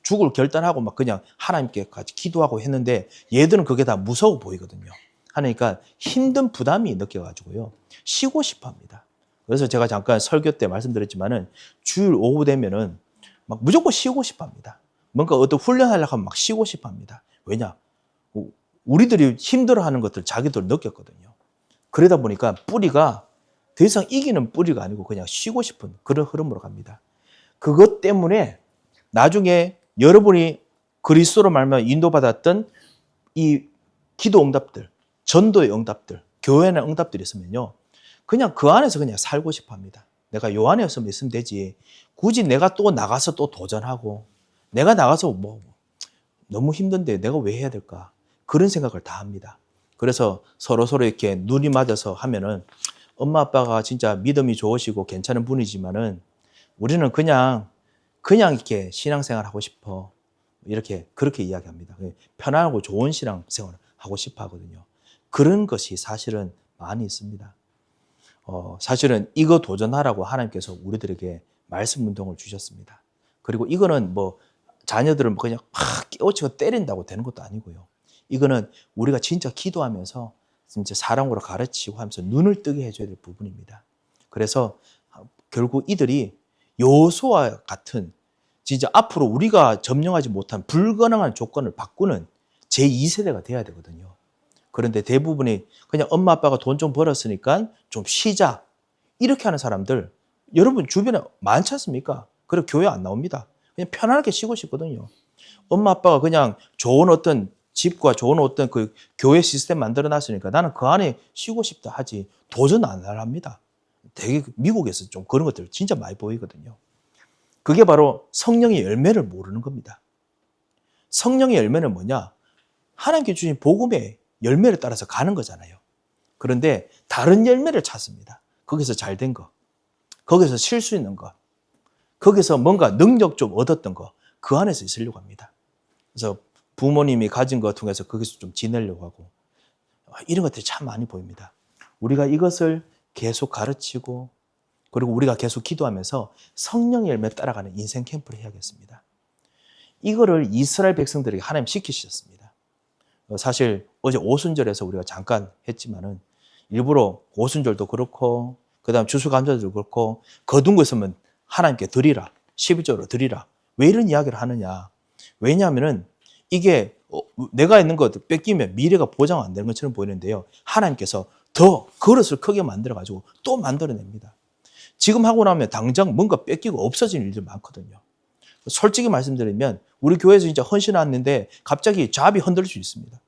죽을 결단하고 막 그냥 하나님께 같이 기도하고 했는데 얘들은 그게 다 무서워 보이거든요. 하니까 힘든 부담이 느껴가지고요. 쉬고 싶어 합니다. 그래서 제가 잠깐 설교 때 말씀드렸지만은 주일 오후 되면은 막 무조건 쉬고 싶어 합니다. 뭔가 어떤 훈련하려고 하면 막 쉬고 싶어 합니다. 왜냐? 우리들이 힘들어하는 것들 자기들 느꼈거든요. 그러다 보니까 뿌리가 더 이상 이기는 뿌리가 아니고 그냥 쉬고 싶은 그런 흐름으로 갑니다. 그것 때문에 나중에 여러분이 그리스도로 말미암아 인도받았던 이 기도 응답들, 전도의 응답들, 교회의 응답들이 있으면요. 그냥 그 안에서 그냥 살고 싶어 합니다. 내가 요 안에서만 있으면 되지. 굳이 내가 또 나가서 또 도전하고 내가 나가서 너무 힘든데 내가 왜 해야 될까? 그런 생각을 다 합니다. 그래서 서로 이렇게 눈이 맞아서 하면은 엄마 아빠가 진짜 믿음이 좋으시고 괜찮은 분이지만은 우리는 그냥 이렇게 신앙생활 하고 싶어. 그렇게 이야기합니다. 편안하고 좋은 신앙생활을 하고 싶어 하거든요. 그런 것이 사실은 많이 있습니다. 사실은 이거 도전하라고 하나님께서 우리들에게 말씀 운동을 주셨습니다. 그리고 이거는 자녀들을 그냥 팍 깨우치고 때린다고 되는 것도 아니고요. 이거는 우리가 진짜 기도하면서 진짜 사랑으로 가르치고 하면서 눈을 뜨게 해줘야 될 부분입니다. 그래서 결국 이들이 여호수아와 같은 진짜 앞으로 우리가 점령하지 못한 불가능한 조건을 바꾸는 제2세대가 돼야 되거든요. 그런데 대부분이 그냥 엄마 아빠가 돈 좀 벌었으니까 좀 쉬자 이렇게 하는 사람들 여러분 주변에 많지 않습니까? 그리고 교회 안 나옵니다. 그냥 편안하게 쉬고 싶거든요. 엄마 아빠가 그냥 좋은 어떤 집과 좋은 어떤 그 교회 시스템 만들어 놨으니까 나는 그 안에 쉬고 싶다 하지 도전 안 합니다. 되게 미국에서 좀 그런 것들 진짜 많이 보이거든요. 그게 바로 성령의 열매를 모르는 겁니다. 성령의 열매는 뭐냐? 하나님께 주신 복음의 열매를 따라서 가는 거잖아요. 그런데 다른 열매를 찾습니다. 거기서 잘 된 거, 거기서 쉴 수 있는 거, 거기서 뭔가 능력 좀 얻었던 거, 그 안에서 있으려고 합니다. 그래서 부모님이 가진 것 통해서 거기서 좀 지내려고 하고 이런 것들이 참 많이 보입니다. 우리가 이것을 계속 가르치고 그리고 우리가 계속 기도하면서 성령 열매 따라가는 인생 캠프를 해야겠습니다. 이거를 이스라엘 백성들에게 하나님 시키셨습니다. 사실 어제 오순절에서 우리가 잠깐 했지만은 일부러 오순절도 그렇고 그다음 추수감사절도 그렇고 거둔 거 있으면 하나님께 드리라. 12절로 드리라. 왜 이런 이야기를 하느냐? 왜냐하면은 이게 내가 있는 것 뺏기면 미래가 보장 안 되는 것처럼 보이는데요. 하나님께서 더 그릇을 크게 만들어가지고 또 만들어냅니다. 지금 하고 나면 당장 뭔가 뺏기고 없어지는 일들 많거든요. 솔직히 말씀드리면 우리 교회에서 진짜 헌신했는데 갑자기 잡이 흔들릴 수 있습니다.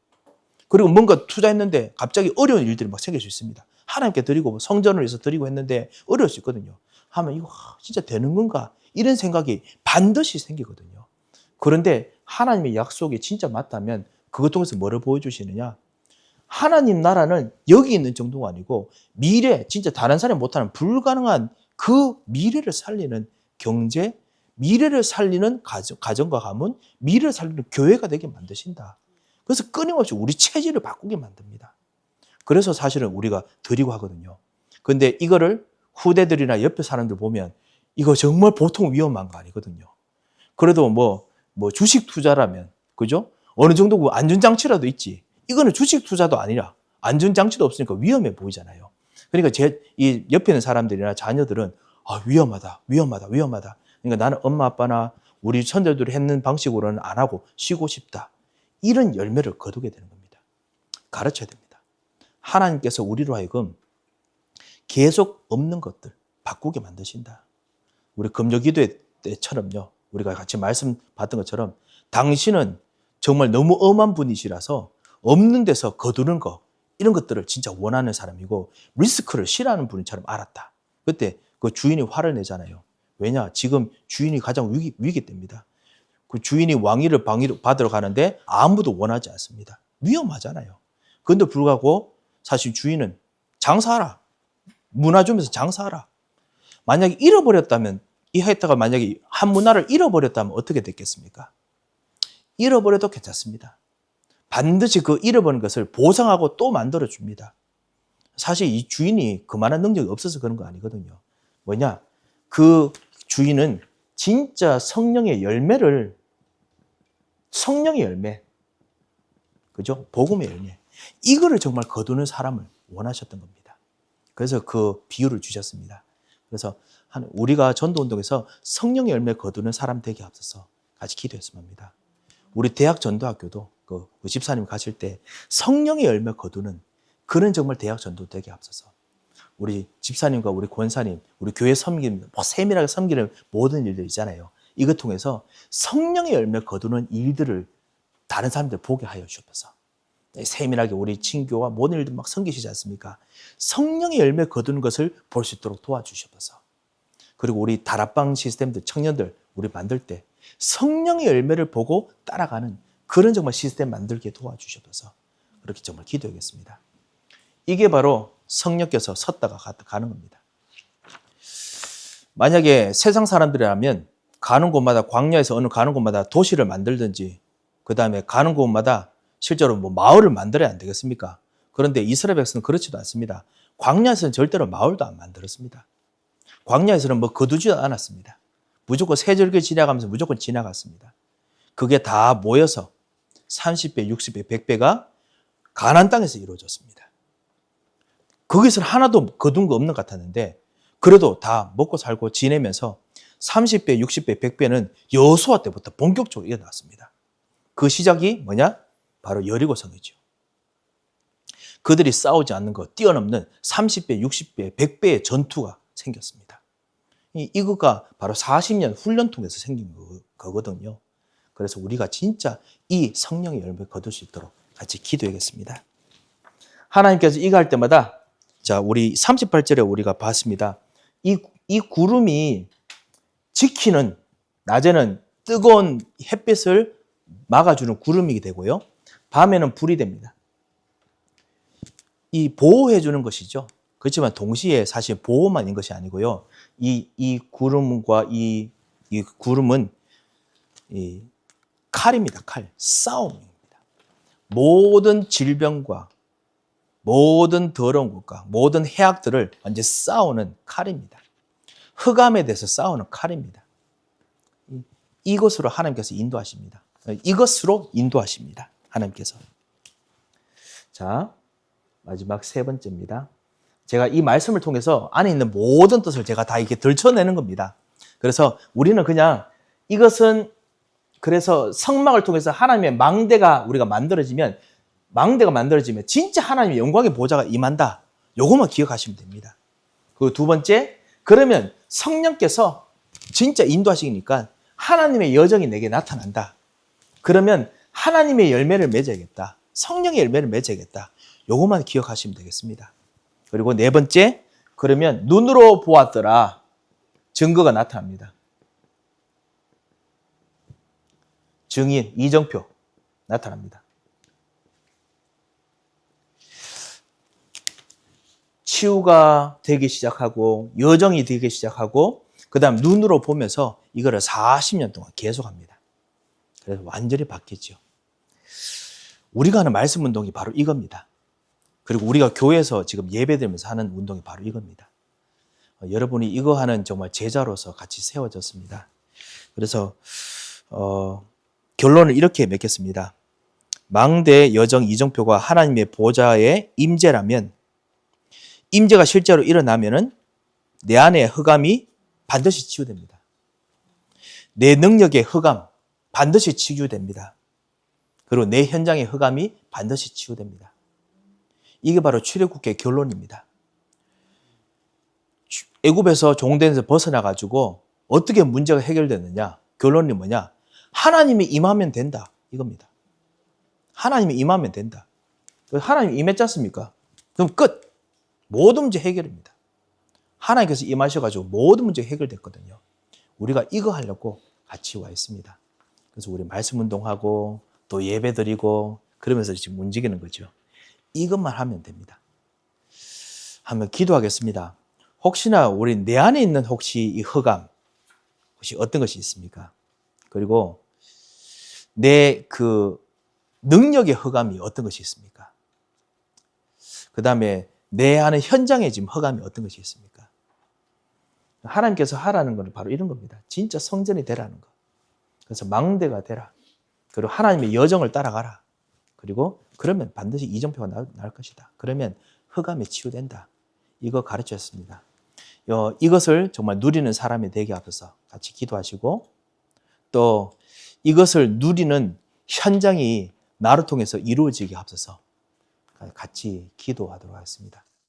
그리고 뭔가 투자했는데 갑자기 어려운 일들이 막 생길 수 있습니다. 하나님께 드리고 성전을 위해서 드리고 했는데 어려울 수 있거든요. 하면 이거 진짜 되는 건가? 이런 생각이 반드시 생기거든요. 그런데 하나님의 약속이 진짜 맞다면 그것 통해서 뭐를 보여주시느냐? 하나님 나라는 여기 있는 정도가 아니고 미래, 진짜 다른 사람이 못하는 불가능한 그 미래를 살리는 경제, 미래를 살리는 가정과 가문, 미래를 살리는 교회가 되게 만드신다. 그래서 끊임없이 우리 체질을 바꾸게 만듭니다. 그래서 사실은 우리가 드리고 하거든요. 근데 이거를 후대들이나 옆에 사람들 보면 이거 정말 보통 위험한 거 아니거든요. 그래도 뭐 주식 투자라면, 그죠? 어느 정도 안전장치라도 있지. 이거는 주식 투자도 아니라 안전장치도 없으니까 위험해 보이잖아요. 그러니까 이 옆에 있는 사람들이나 자녀들은 위험하다. 그러니까 나는 엄마 아빠나 우리 선조들이 했는 방식으로는 안 하고 쉬고 싶다. 이런 열매를 거두게 되는 겁니다. 가르쳐야 됩니다. 하나님께서 우리로 하여금 계속 없는 것들 바꾸게 만드신다. 우리 금요기도회 때처럼요. 우리가 같이 말씀 받던 것처럼 당신은 정말 너무 엄한 분이시라서 없는 데서 거두는 거 이런 것들을 진짜 원하는 사람이고 리스크를 싫어하는 분처럼 알았다. 그때 그 주인이 화를 내잖아요. 왜냐? 지금 주인이 가장 위기 때입니다. 그 주인이 왕위를 받으러 가는데 아무도 원하지 않습니다. 위험하잖아요. 그런데 불구하고 사실 주인은 장사하라. 문화 주면서 장사하라. 만약에 잃어버렸다면 이 했다가 만약에 한 문화를 잃어버렸다면 어떻게 됐겠습니까? 잃어버려도 괜찮습니다. 반드시 그 잃어버린 것을 보상하고 또 만들어줍니다. 사실 이 주인이 그만한 능력이 없어서 그런 거 아니거든요. 뭐냐? 그 주인은 진짜 성령의 열매, 그죠? 복음의 열매. 이거를 정말 거두는 사람을 원하셨던 겁니다. 그래서 그 비유를 주셨습니다. 그래서 우리가 전도운동에서 성령의 열매 거두는 사람 되게 앞서서 같이 기도했으면 합니다. 우리 대학 전도학교도 그 집사님 가실 때 성령의 열매 거두는 그런 정말 대학 전도 되게 앞서서 우리 집사님과 우리 권사님, 우리 교회 섬기는, 세밀하게 섬기는 모든 일들 있잖아요. 이것 통해서 성령의 열매 거두는 일들을 다른 사람들 보게 하여 주셔서 세밀하게 우리 친교와 모든 일들 막 섬기시지 않습니까? 성령의 열매 거두는 것을 볼 수 있도록 도와주셔서 그리고 우리 다락방 시스템들, 청년들 우리 만들 때 성령의 열매를 보고 따라가는 그런 정말 시스템 만들게 도와주셔서 그렇게 정말 기도하겠습니다. 이게 바로 성령께서 섰다가 가는 겁니다. 만약에 세상 사람들이라면 가는 곳마다 광야에서 어느 가는 곳마다 도시를 만들든지 그 다음에 가는 곳마다 실제로 마을을 만들어야 안 되겠습니까? 그런데 이스라엘 백성은 그렇지도 않습니다. 광야에서는 절대로 마을도 안 만들었습니다. 광야에서는 거두지도 않았습니다. 무조건 세절기 지나가면서 무조건 지나갔습니다. 그게 다 모여서 30배, 60배, 100배가 가나안 땅에서 이루어졌습니다. 거기서는 하나도 거둔 거 없는 것 같았는데 그래도 다 먹고 살고 지내면서 30배, 60배, 100배는 여호수아 때부터 본격적으로 일어났습니다. 그 시작이 뭐냐? 바로 여리고성이죠. 그들이 싸우지 않는 것, 뛰어넘는 30배, 60배, 100배의 전투가 생겼습니다. 이거가 바로 40년 훈련 통해서 생긴 거거든요. 그래서 우리가 진짜 이 성령의 열매 거둘 수 있도록 같이 기도하겠습니다. 하나님께서 이거 할 때마다 자, 우리 38절에 우리가 봤습니다. 이 구름이 지키는 낮에는 뜨거운 햇빛을 막아주는 구름이 되고요. 밤에는 불이 됩니다. 이 보호해 주는 것이죠. 그렇지만 동시에 사실 보호만 있는 것이 아니고요. 이 구름과 이 구름은 이 칼입니다. 칼. 싸움입니다. 모든 질병과 모든 더러운 것과 모든 해악들을 완전 싸우는 칼입니다. 흑암에 대해서 싸우는 칼입니다. 이것으로 하나님께서 인도하십니다. 이것으로 인도하십니다. 하나님께서. 자, 마지막 세 번째입니다. 제가 이 말씀을 통해서 안에 있는 모든 뜻을 제가 다 이렇게 들춰내는 겁니다. 그래서 우리는 그냥 이것은 그래서 성막을 통해서 하나님의 망대가 만들어지면 진짜 하나님의 영광의 보좌가 임한다. 요것만 기억하시면 됩니다. 그리고 두 번째, 그러면 성령께서 진짜 인도하시니까 하나님의 여정이 내게 나타난다. 그러면 하나님의 열매를 맺어야겠다. 성령의 열매를 맺어야겠다. 요것만 기억하시면 되겠습니다. 그리고 네 번째, 그러면 눈으로 보았더라. 증거가 나타납니다. 증인, 이정표 나타납니다. 치유가 되기 시작하고 여정이 되기 시작하고 그 다음 눈으로 보면서 이거를 40년 동안 계속합니다. 그래서 완전히 바뀌죠. 우리가 하는 말씀 운동이 바로 이겁니다. 그리고 우리가 교회에서 지금 예배드리면서 하는 운동이 바로 이겁니다. 여러분이 이거 하는 정말 제자로서 같이 세워졌습니다. 그래서 결론을 이렇게 맺겠습니다. 망대 여정 이정표가 하나님의 보좌의 임재라면, 임재가 실제로 일어나면은 내 안의 흑암이 반드시 치유됩니다. 내 능력의 흑암 반드시 치유됩니다. 그리고 내 현장의 흑암이 반드시 치유됩니다. 이게 바로 출애굽기의 결론입니다. 애굽에서 종된에서 벗어나가지고 어떻게 문제가 해결됐느냐? 결론이 뭐냐? 하나님이 임하면 된다. 이겁니다. 하나님이 임하면 된다. 하나님이 임했지 않습니까? 그럼 끝. 모든 문제 해결입니다. 하나님께서 임하셔가지고 모든 문제 해결됐거든요. 우리가 이거 하려고 같이 와 있습니다. 그래서 우리 말씀 운동하고 또 예배 드리고 그러면서 지금 움직이는 거죠. 이것만 하면 됩니다. 한번 기도하겠습니다. 혹시나 우리 내 안에 있는 혹시 이 흑암, 혹시 어떤 것이 있습니까? 그리고 내 그 능력의 흑암이 어떤 것이 있습니까? 그 다음에 내 안에 현장에 지금 흑암이 어떤 것이 있습니까? 하나님께서 하라는 것은 바로 이런 겁니다. 진짜 성전이 되라는 거. 그래서 망대가 되라. 그리고 하나님의 여정을 따라가라. 그리고 그러면 반드시 이정표가 나올 것이다. 그러면 흑암이 치유된다. 이거 가르쳤습니다. 이것을 정말 누리는 사람이 되게 앞서서 같이 기도하시고 또 이것을 누리는 현장이 나를 통해서 이루어지게 앞서서 같이 기도하도록 하겠습니다.